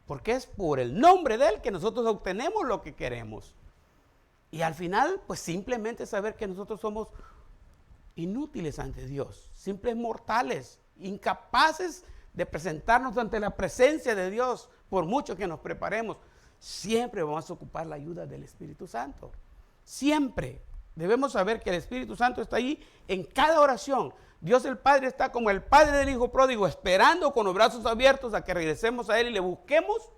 Porque es por el nombre de Él que nosotros obtenemos lo que queremos. Y al final, pues simplemente saber que nosotros somos inútiles ante Dios. Simples mortales, incapaces de presentarnos ante la presencia de Dios, por mucho que nos preparemos. Siempre vamos a ocupar la ayuda del Espíritu Santo. Siempre. Debemos saber que el Espíritu Santo está ahí en cada oración. Dios el Padre está como el Padre del Hijo pródigo, esperando con los brazos abiertos a que regresemos a Él y le busquemos.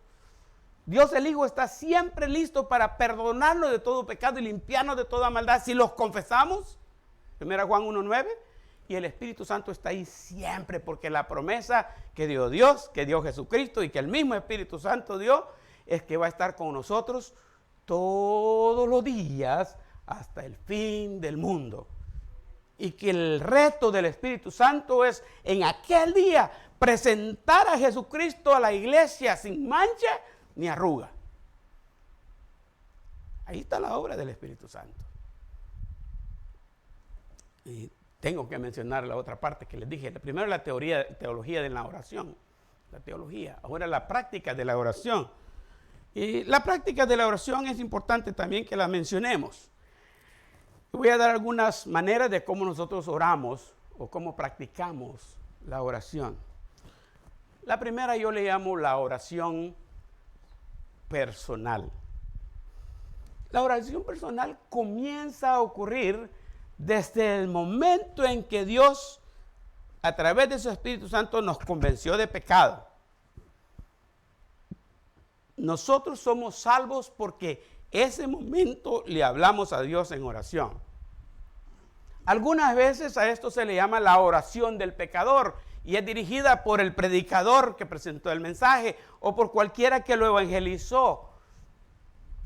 Dios el Hijo está siempre listo para perdonarnos de todo pecado y limpiarnos de toda maldad si los confesamos. 1 Juan 1:9. Y el Espíritu Santo está ahí siempre, porque la promesa que dio Dios, que dio Jesucristo y que el mismo Espíritu Santo dio, es que va a estar con nosotros todos los días hasta el fin del mundo. Y que el reto del Espíritu Santo es en aquel día presentar a Jesucristo a la iglesia sin mancha ni arruga. Ahí está la obra del Espíritu Santo. Y tengo que mencionar la otra parte que les dije. Primero la teología de la oración. La teología. Ahora la práctica de la oración. Y la práctica de la oración es importante también que la mencionemos. Voy a dar algunas maneras de cómo nosotros oramos o cómo practicamos la oración. La primera yo le llamo la oración personal. La oración personal comienza a ocurrir desde el momento en que Dios, a través de su Espíritu Santo, nos convenció de pecado. Nosotros somos salvos porque ese momento le hablamos a Dios en oración. Algunas veces a esto se le llama la oración del pecador y es dirigida por el predicador que presentó el mensaje o por cualquiera que lo evangelizó.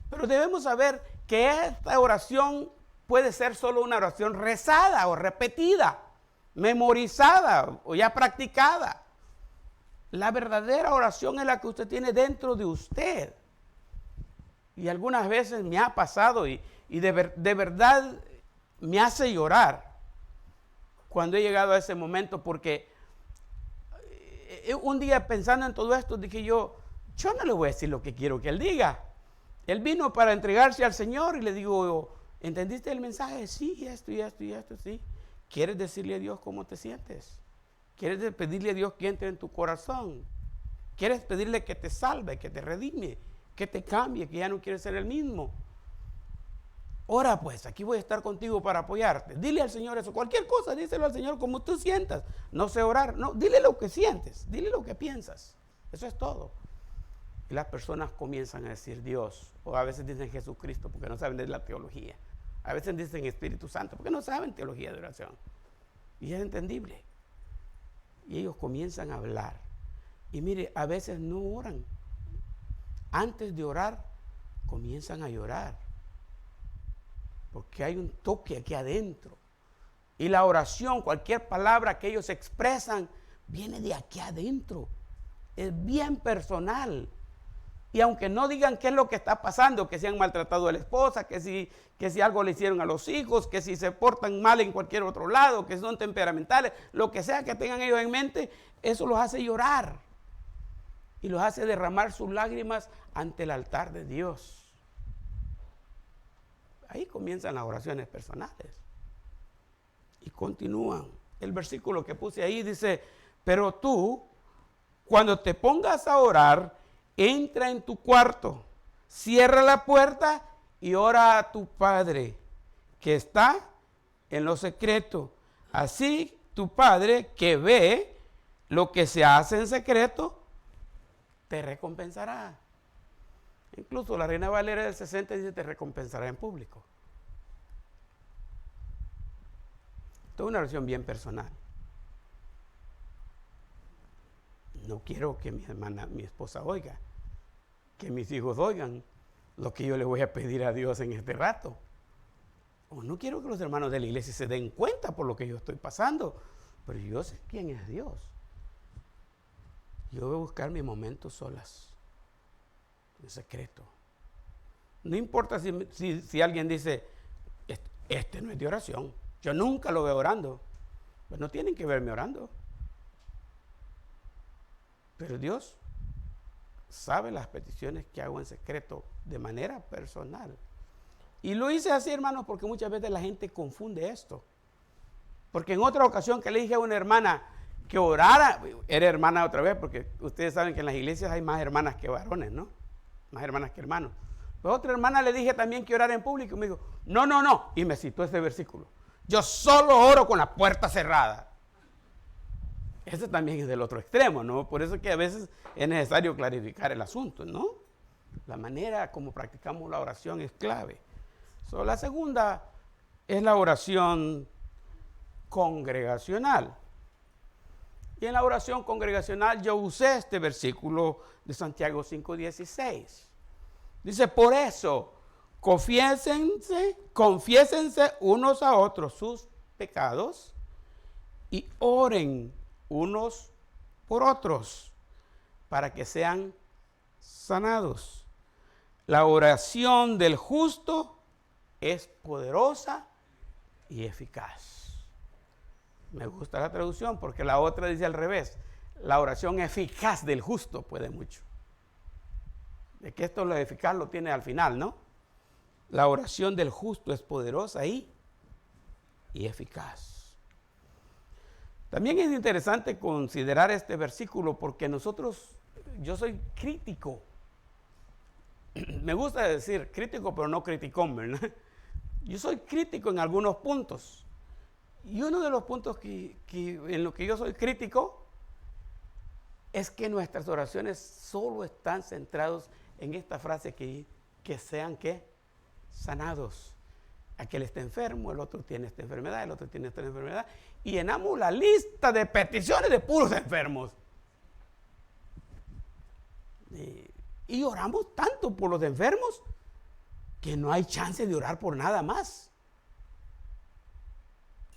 Pero debemos saber que esta oración puede ser solo una oración rezada o repetida, memorizada o ya practicada. La verdadera oración es la que usted tiene dentro de usted. Y algunas veces me ha pasado y de verdad me hace llorar cuando he llegado a ese momento, porque un día pensando en todo esto dije yo no le voy a decir lo que quiero que él diga. Él vino para entregarse al Señor y le digo, ¿entendiste el mensaje? Sí, esto, sí. ¿Quieres decirle a Dios cómo te sientes? ¿Quieres pedirle a Dios que entre en tu corazón? ¿Quieres pedirle que te salve, que te redime, que te cambie, que ya no quieres ser el mismo? Ora pues, aquí voy a estar contigo para apoyarte. Dile al Señor eso, cualquier cosa, díselo al Señor como tú sientas. No sé orar, no, dile lo que sientes, dile lo que piensas. Eso es todo. Y las personas comienzan a decir Dios, o a veces dicen Jesucristo porque no saben de la teología. A veces dicen Espíritu Santo porque no saben teología de oración. Y es entendible. Y ellos comienzan a hablar. Y mire, a veces no oran. Antes de orar, comienzan a llorar. Porque hay un toque aquí adentro. Y la oración, cualquier palabra que ellos expresan, viene de aquí adentro. Es bien personal. Y aunque no digan qué es lo que está pasando, que si han maltratado a la esposa, que si algo le hicieron a los hijos, que si se portan mal en cualquier otro lado, que son temperamentales, lo que sea que tengan ellos en mente, eso los hace llorar. Y los hace derramar sus lágrimas ante el altar de Dios. Ahí comienzan las oraciones personales. Y continúan. El versículo que puse ahí dice, pero tú, cuando te pongas a orar, entra en tu cuarto, cierra la puerta y ora a tu Padre, que está en lo secreto. Así tu Padre, que ve lo que se hace en secreto, te recompensará. Incluso la Reina Valera del 60 dice, te recompensará en público. Esto es una oración bien personal. No quiero que mi hermana, mi esposa oiga, que mis hijos oigan lo que yo le voy a pedir a Dios en este rato. O no quiero que los hermanos de la iglesia se den cuenta por lo que yo estoy pasando, pero yo sé quién es Dios. Yo voy a buscar mi momento solas, en secreto. No importa si alguien dice, este no es de oración, yo nunca lo veo orando. Pues no tienen que verme orando. Pero Dios sabe las peticiones que hago en secreto de manera personal. Y lo hice así, hermanos, porque muchas veces la gente confunde esto. Porque en otra ocasión que le dije a una hermana que orara, era hermana otra vez, porque ustedes saben que en las iglesias hay más hermanas que varones, ¿no? Más hermanas que hermanos. Pero otra hermana le dije también que orara en público y me dijo, no. Y me citó este versículo. Yo solo oro con la puerta cerrada. Ese también es del otro extremo, ¿no? Por eso que a veces es necesario clarificar el asunto, ¿no? La manera como practicamos la oración es clave. La segunda es la oración congregacional. Y en la oración congregacional yo usé este versículo de Santiago 5:16. Dice, por eso, confiésense unos a otros sus pecados y oren unos por otros para que sean sanados. La oración del justo es poderosa y eficaz. Me gusta la traducción porque la otra dice al revés. La oración eficaz del justo puede mucho. De que esto lo eficaz lo tiene al final, ¿no? La oración del justo es poderosa y eficaz. También es interesante considerar este versículo porque yo soy crítico. Me gusta decir crítico, pero no criticón, ¿verdad? Yo soy crítico en algunos puntos. Y uno de los puntos en lo que yo soy crítico es que nuestras oraciones solo están centrados en esta frase que sean sanados. Aquel está enfermo, el otro tiene esta enfermedad, el otro tiene esta enfermedad. Y llenamos la lista de peticiones de puros enfermos. Y oramos tanto por los enfermos que no hay chance de orar por nada más.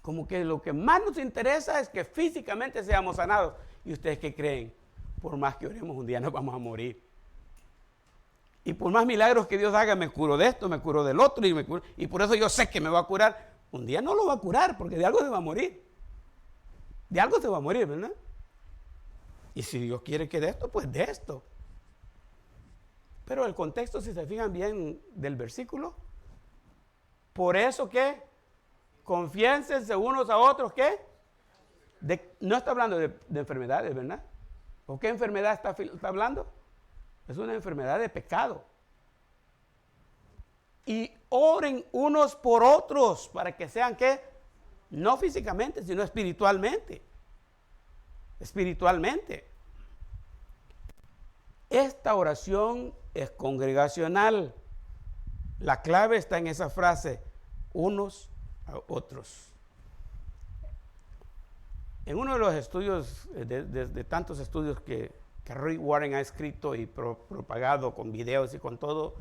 Como que lo que más nos interesa es que físicamente seamos sanados. ¿Y ustedes qué creen? Por más que oremos, un día nos vamos a morir. Y por más milagros que Dios haga, me curo de esto, me curo del otro, y por eso yo sé que me va a curar. Un día no lo va a curar, porque de algo se va a morir. De algo se va a morir, ¿verdad? Y si Dios quiere que de esto, pues de esto. Pero el contexto, si se fijan bien del versículo, por eso que confiénsense unos a otros, ¿qué? No está hablando de enfermedades, ¿verdad? ¿O qué enfermedad está hablando? Es una enfermedad de pecado. Y oren unos por otros para que sean, ¿qué? No físicamente, sino espiritualmente. Espiritualmente. Esta oración es congregacional. La clave está en esa frase, unos a otros. En uno de los estudios, de tantos estudios que Rick Warren ha escrito y propagado con videos y con todo,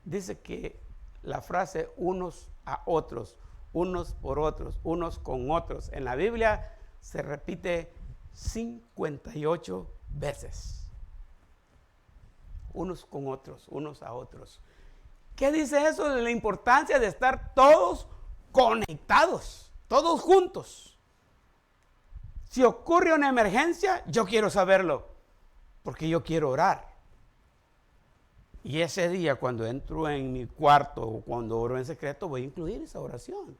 dice que la frase unos a otros, unos por otros, unos con otros, en la Biblia se repite 58 veces. Unos con otros, unos a otros. ¿Qué dice eso de la importancia de estar todos conectados, todos juntos? Si ocurre una emergencia, yo quiero saberlo, porque yo quiero orar. Y ese día, cuando entro en mi cuarto o cuando oro en secreto, voy a incluir esa oración.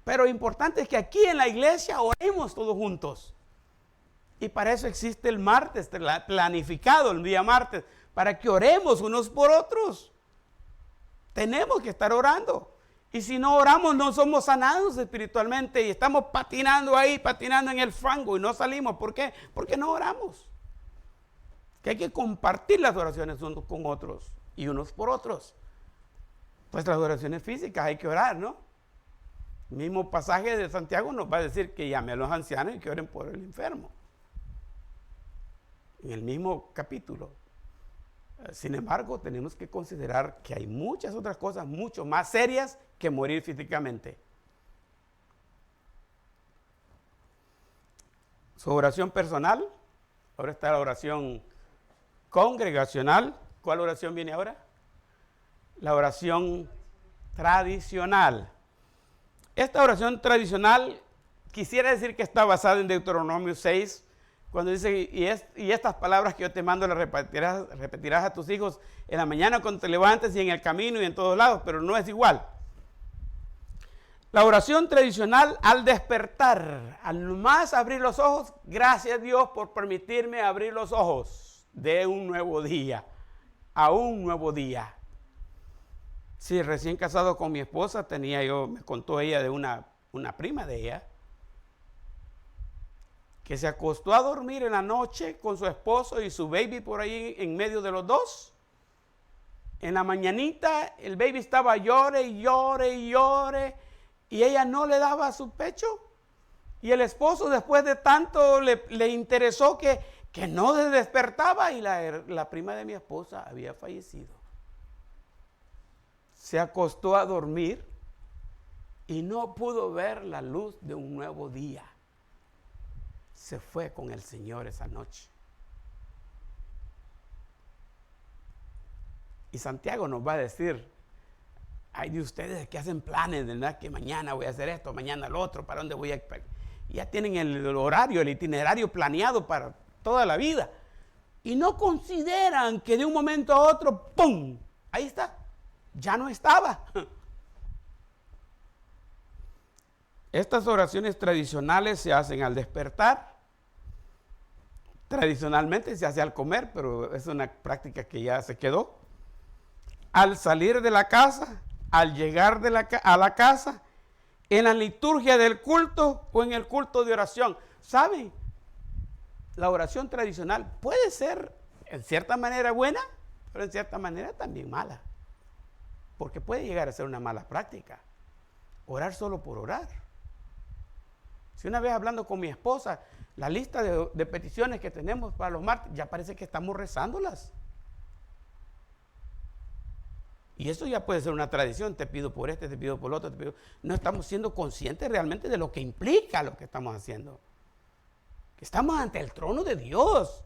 Pero lo importante es que aquí en la iglesia oremos todos juntos. Y para eso existe el martes, planificado el día martes, para que oremos unos por otros. Tenemos que estar orando. Y si no oramos, no somos sanados espiritualmente y estamos patinando ahí, patinando en el fango y no salimos. ¿Por qué? Porque no oramos. Que hay que compartir las oraciones unos con otros y unos por otros. Pues las oraciones físicas hay que orar, ¿no? El mismo pasaje de Santiago nos va a decir que llame a los ancianos y que oren por el enfermo. En el mismo capítulo. Sin embargo, tenemos que considerar que hay muchas otras cosas mucho más serias que morir físicamente. Su oración personal, ahora está la oración congregacional. ¿Cuál oración viene ahora? La oración tradicional. Esta oración tradicional quisiera decir que está basada en Deuteronomio 6, cuando dice, y estas palabras que yo te mando las repetirás a tus hijos en la mañana cuando te levantes y en el camino y en todos lados, pero no es igual. La oración tradicional al despertar, al más abrir los ojos, gracias a Dios por permitirme abrir los ojos de un nuevo día, a un nuevo día. Sí, recién casado con mi esposa me contó ella de una prima de ella, que se acostó a dormir en la noche con su esposo y su baby por ahí en medio de los dos. En la mañanita el baby estaba llore y llore y llore y ella no le daba su pecho. Y el esposo, después de tanto, le interesó que no se despertaba y la prima de mi esposa había fallecido. Se acostó a dormir y no pudo ver la luz de un nuevo día. Se fue con el Señor esa noche. Y Santiago nos va a decir, hay de ustedes que hacen planes, ¿verdad? Que mañana voy a hacer esto, mañana lo otro, para dónde voy a... Ya tienen el horario, el itinerario planeado para toda la vida. Y no consideran que de un momento a otro, ¡pum! Ahí está, ya no estaba. Estas oraciones tradicionales se hacen al despertar. Tradicionalmente se hace al comer, pero es una práctica que ya se quedó. Al salir de la casa, al llegar a la casa, en la liturgia del culto o en el culto de oración. ¿Saben? La oración tradicional puede ser en cierta manera buena, pero en cierta manera también mala. Porque puede llegar a ser una mala práctica. Orar solo por orar. Si una vez hablando con mi esposa, la lista de peticiones que tenemos para los martes, ya parece que estamos rezándolas. Y eso ya puede ser una tradición, te pido por este, te pido por el otro, te pido. No estamos siendo conscientes realmente de lo que implica lo que estamos haciendo. Que estamos ante el trono de Dios.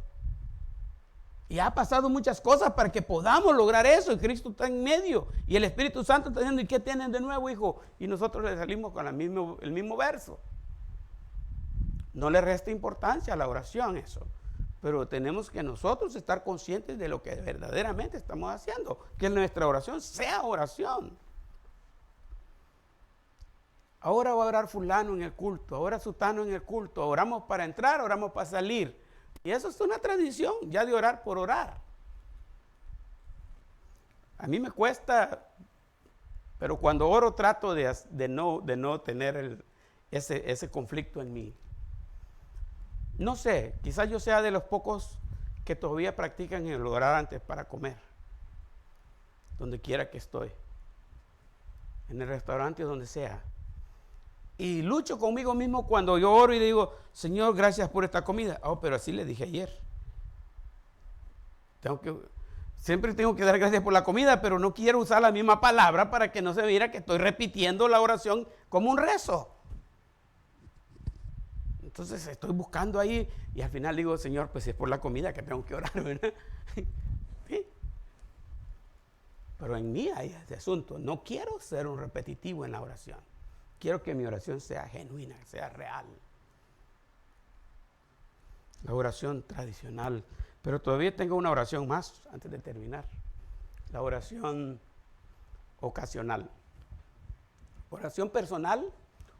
Y ha pasado muchas cosas para que podamos lograr eso. Y Cristo está en medio. Y el Espíritu Santo está diciendo, ¿y qué tienen de nuevo, hijo? Y nosotros le salimos con el mismo verso. No le resta importancia a la oración eso. Pero tenemos que nosotros estar conscientes de lo que verdaderamente estamos haciendo. Que nuestra oración sea oración. Ahora va a orar fulano en el culto, ahora sutano en el culto. Oramos para entrar, oramos para salir. Y eso es una tradición ya de orar por orar. A mí me cuesta, pero cuando oro trato de no tener ese conflicto en mí. No sé, quizás yo sea de los pocos que todavía practican el orar antes para comer. Donde quiera que estoy. En el restaurante o donde sea. Y lucho conmigo mismo cuando yo oro y digo, Señor, gracias por esta comida. Oh, pero así le dije ayer. Siempre tengo que dar gracias por la comida, pero no quiero usar la misma palabra para que no se vea que estoy repitiendo la oración como un rezo. Entonces estoy buscando ahí y al final digo, Señor, pues es por la comida que tengo que orar, ¿verdad? ¿Sí? Pero en mí hay ese asunto. No quiero ser un repetitivo en la oración. Quiero que mi oración sea genuina, sea real. La oración tradicional. Pero todavía tengo una oración más antes de terminar. la oración ocasional. Oración personal,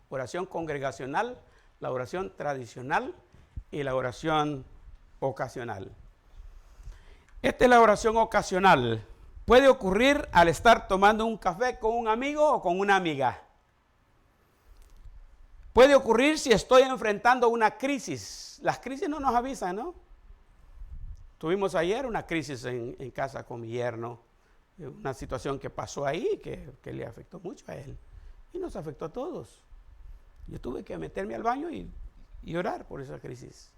oración congregacional, la oración tradicional y la oración ocasional. Esta es la oración ocasional. Puede ocurrir al estar tomando un café con un amigo o con una amiga. Puede ocurrir si estoy enfrentando una crisis. Las crisis no nos avisan, ¿no? Tuvimos ayer una crisis en casa con mi yerno. Una situación que pasó ahí que le afectó mucho a él. Y nos afectó a todos. Yo tuve que meterme al baño y orar por esa crisis.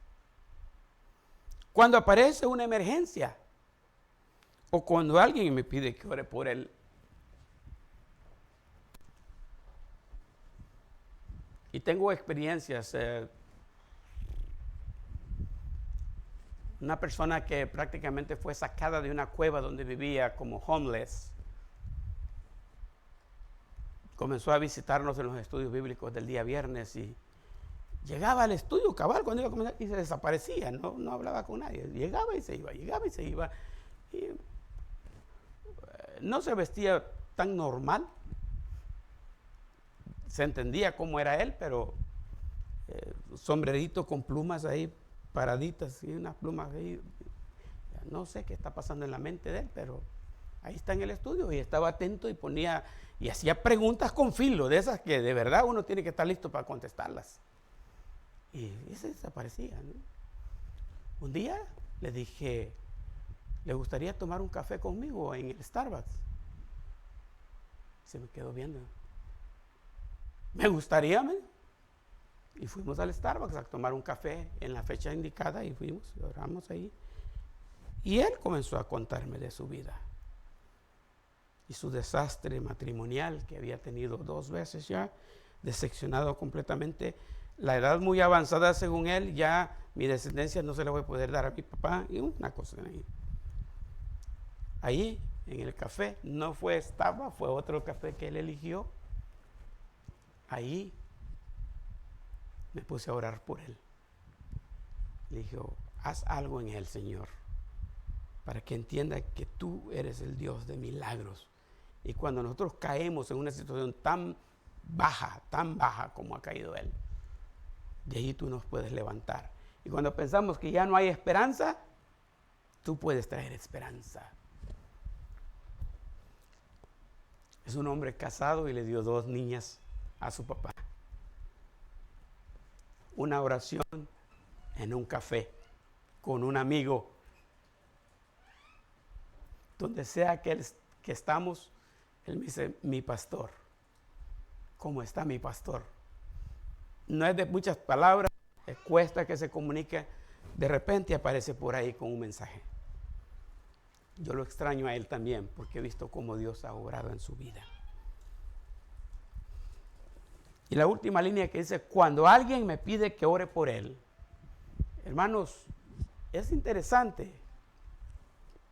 Cuando aparece una emergencia o cuando alguien me pide que ore por él. Y tengo experiencias. Una persona que prácticamente fue sacada de una cueva donde vivía como homeless. Comenzó a visitarnos en los estudios bíblicos del día viernes y llegaba al estudio cabal cuando iba a comenzar y se desaparecía, no hablaba con nadie. Llegaba y se iba, llegaba y se iba. Y no se vestía tan normal. Se entendía cómo era él, pero sombrerito con plumas ahí paraditas y unas plumas ahí. No sé qué está pasando en la mente de él, pero ahí está en el estudio y estaba atento y ponía y hacía preguntas con filo, de esas que de verdad uno tiene que estar listo para contestarlas. Y se desaparecía, ¿no? Un día le dije, ¿le gustaría tomar un café conmigo en el Starbucks? Se me quedó viendo. Me gustaría, ¿me? Y fuimos al Starbucks a tomar un café en la fecha indicada y fuimos, oramos ahí. Y él comenzó a contarme de su vida y su desastre matrimonial que había tenido 2 veces ya, decepcionado completamente. La edad muy avanzada según él, ya mi descendencia no se la voy a poder dar a mi papá y una cosa ahí. Ahí en el café, no fue Starbucks, fue otro café que él eligió. Ahí me puse a orar por él. Le dije, haz algo en él, Señor, para que entienda que tú eres el Dios de milagros. Y cuando nosotros caemos en una situación tan baja como ha caído él, de ahí tú nos puedes levantar. Y cuando pensamos que ya no hay esperanza, tú puedes traer esperanza. Es un hombre casado y le dio 2 niñas a su papá. Una oración en un café con un amigo. Donde sea que estamos, él me dice, mi pastor. ¿Cómo está mi pastor? No es de muchas palabras, cuesta que se comunique. De repente aparece por ahí con un mensaje. Yo lo extraño a él también porque he visto cómo Dios ha obrado en su vida. Y la última línea que dice, cuando alguien me pide que ore por él. Hermanos, es interesante.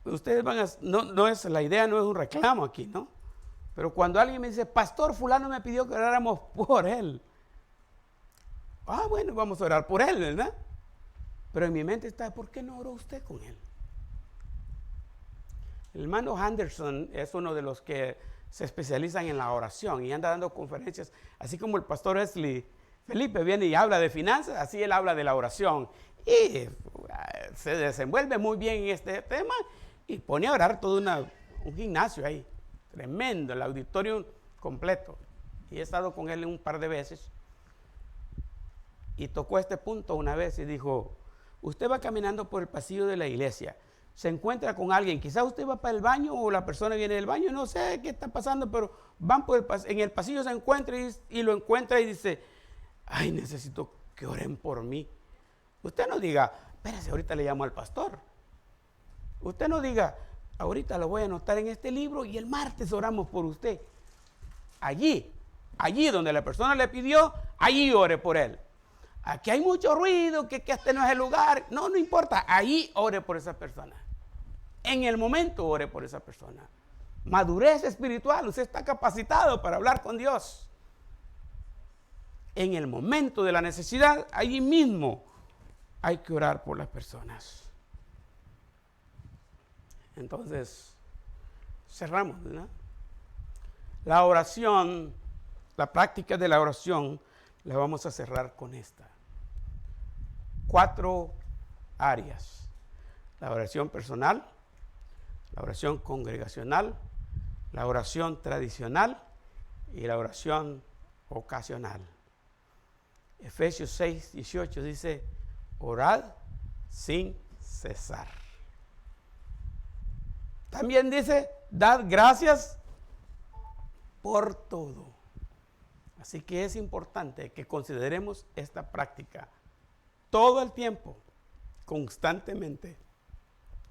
Ustedes van a, la idea no es un reclamo aquí, ¿no? Pero cuando alguien me dice, pastor fulano me pidió que oráramos por él. Ah, bueno, vamos a orar por él, ¿verdad? Pero en mi mente está, ¿por qué no oró usted con él? El hermano Henderson es uno de los que se especializan en la oración y anda dando conferencias, así como el pastor Wesley Felipe viene y habla de finanzas, así él habla de la oración y se desenvuelve muy bien en este tema y pone a orar todo un gimnasio ahí, tremendo, el auditorio completo. Y he estado con él un par de veces y tocó este punto una vez y dijo, usted va caminando por el pasillo de la iglesia, se encuentra con alguien, quizás usted va para el baño o la persona viene del baño, no sé qué está pasando, pero van en el pasillo se encuentra y lo encuentra y dice, ay, necesito que oren por mí. Usted no diga, espérese, ahorita le llamo al pastor. Usted no diga, ahorita lo voy a anotar en este libro y el martes oramos por usted. Allí donde la persona le pidió, allí ore por él. Aquí hay mucho ruido, que este no es el lugar. No importa, allí ore por esa persona. En el momento ore por esa persona. Madurez espiritual, usted está capacitado para hablar con Dios. En el momento de la necesidad, allí mismo hay que orar por las personas. Entonces, cerramos, ¿verdad? La oración, la práctica de la oración, la vamos a cerrar con esta. 4 áreas. La oración personal, la oración congregacional, la oración tradicional y la oración ocasional. Efesios 6, 18 dice, orad sin cesar. También dice, dad gracias por todo. Así que es importante que consideremos esta práctica todo el tiempo, constantemente,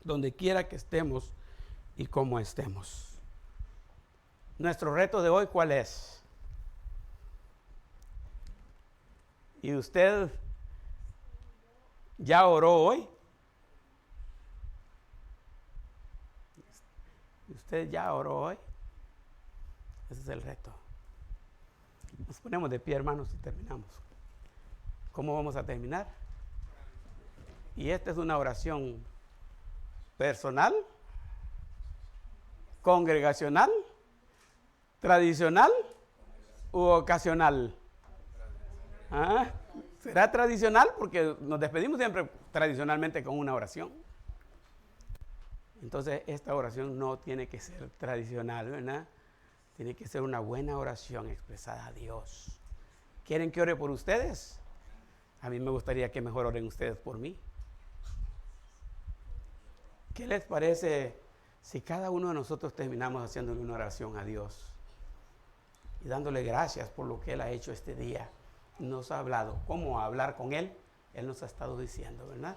donde quiera que estemos y como estemos. Nuestro reto de hoy, ¿cuál es? ¿Y usted ya oró hoy? ¿Usted ya oró hoy? Ese es el reto. Nos ponemos de pie, hermanos, y terminamos. ¿Cómo vamos a terminar? Y esta es una oración personal, congregacional, tradicional u ocasional. ¿Ah? ¿Será tradicional? Porque nos despedimos siempre tradicionalmente con una oración. Entonces, esta oración no tiene que ser tradicional, ¿verdad? Tiene que ser una buena oración expresada a Dios. ¿Quieren que ore por ustedes? A mí me gustaría que mejor oren ustedes por mí. ¿Qué les parece si cada uno de nosotros terminamos haciéndole una oración a Dios y dándole gracias por lo que Él ha hecho este día? Nos ha hablado. ¿Cómo hablar con Él? Él nos ha estado diciendo, ¿verdad?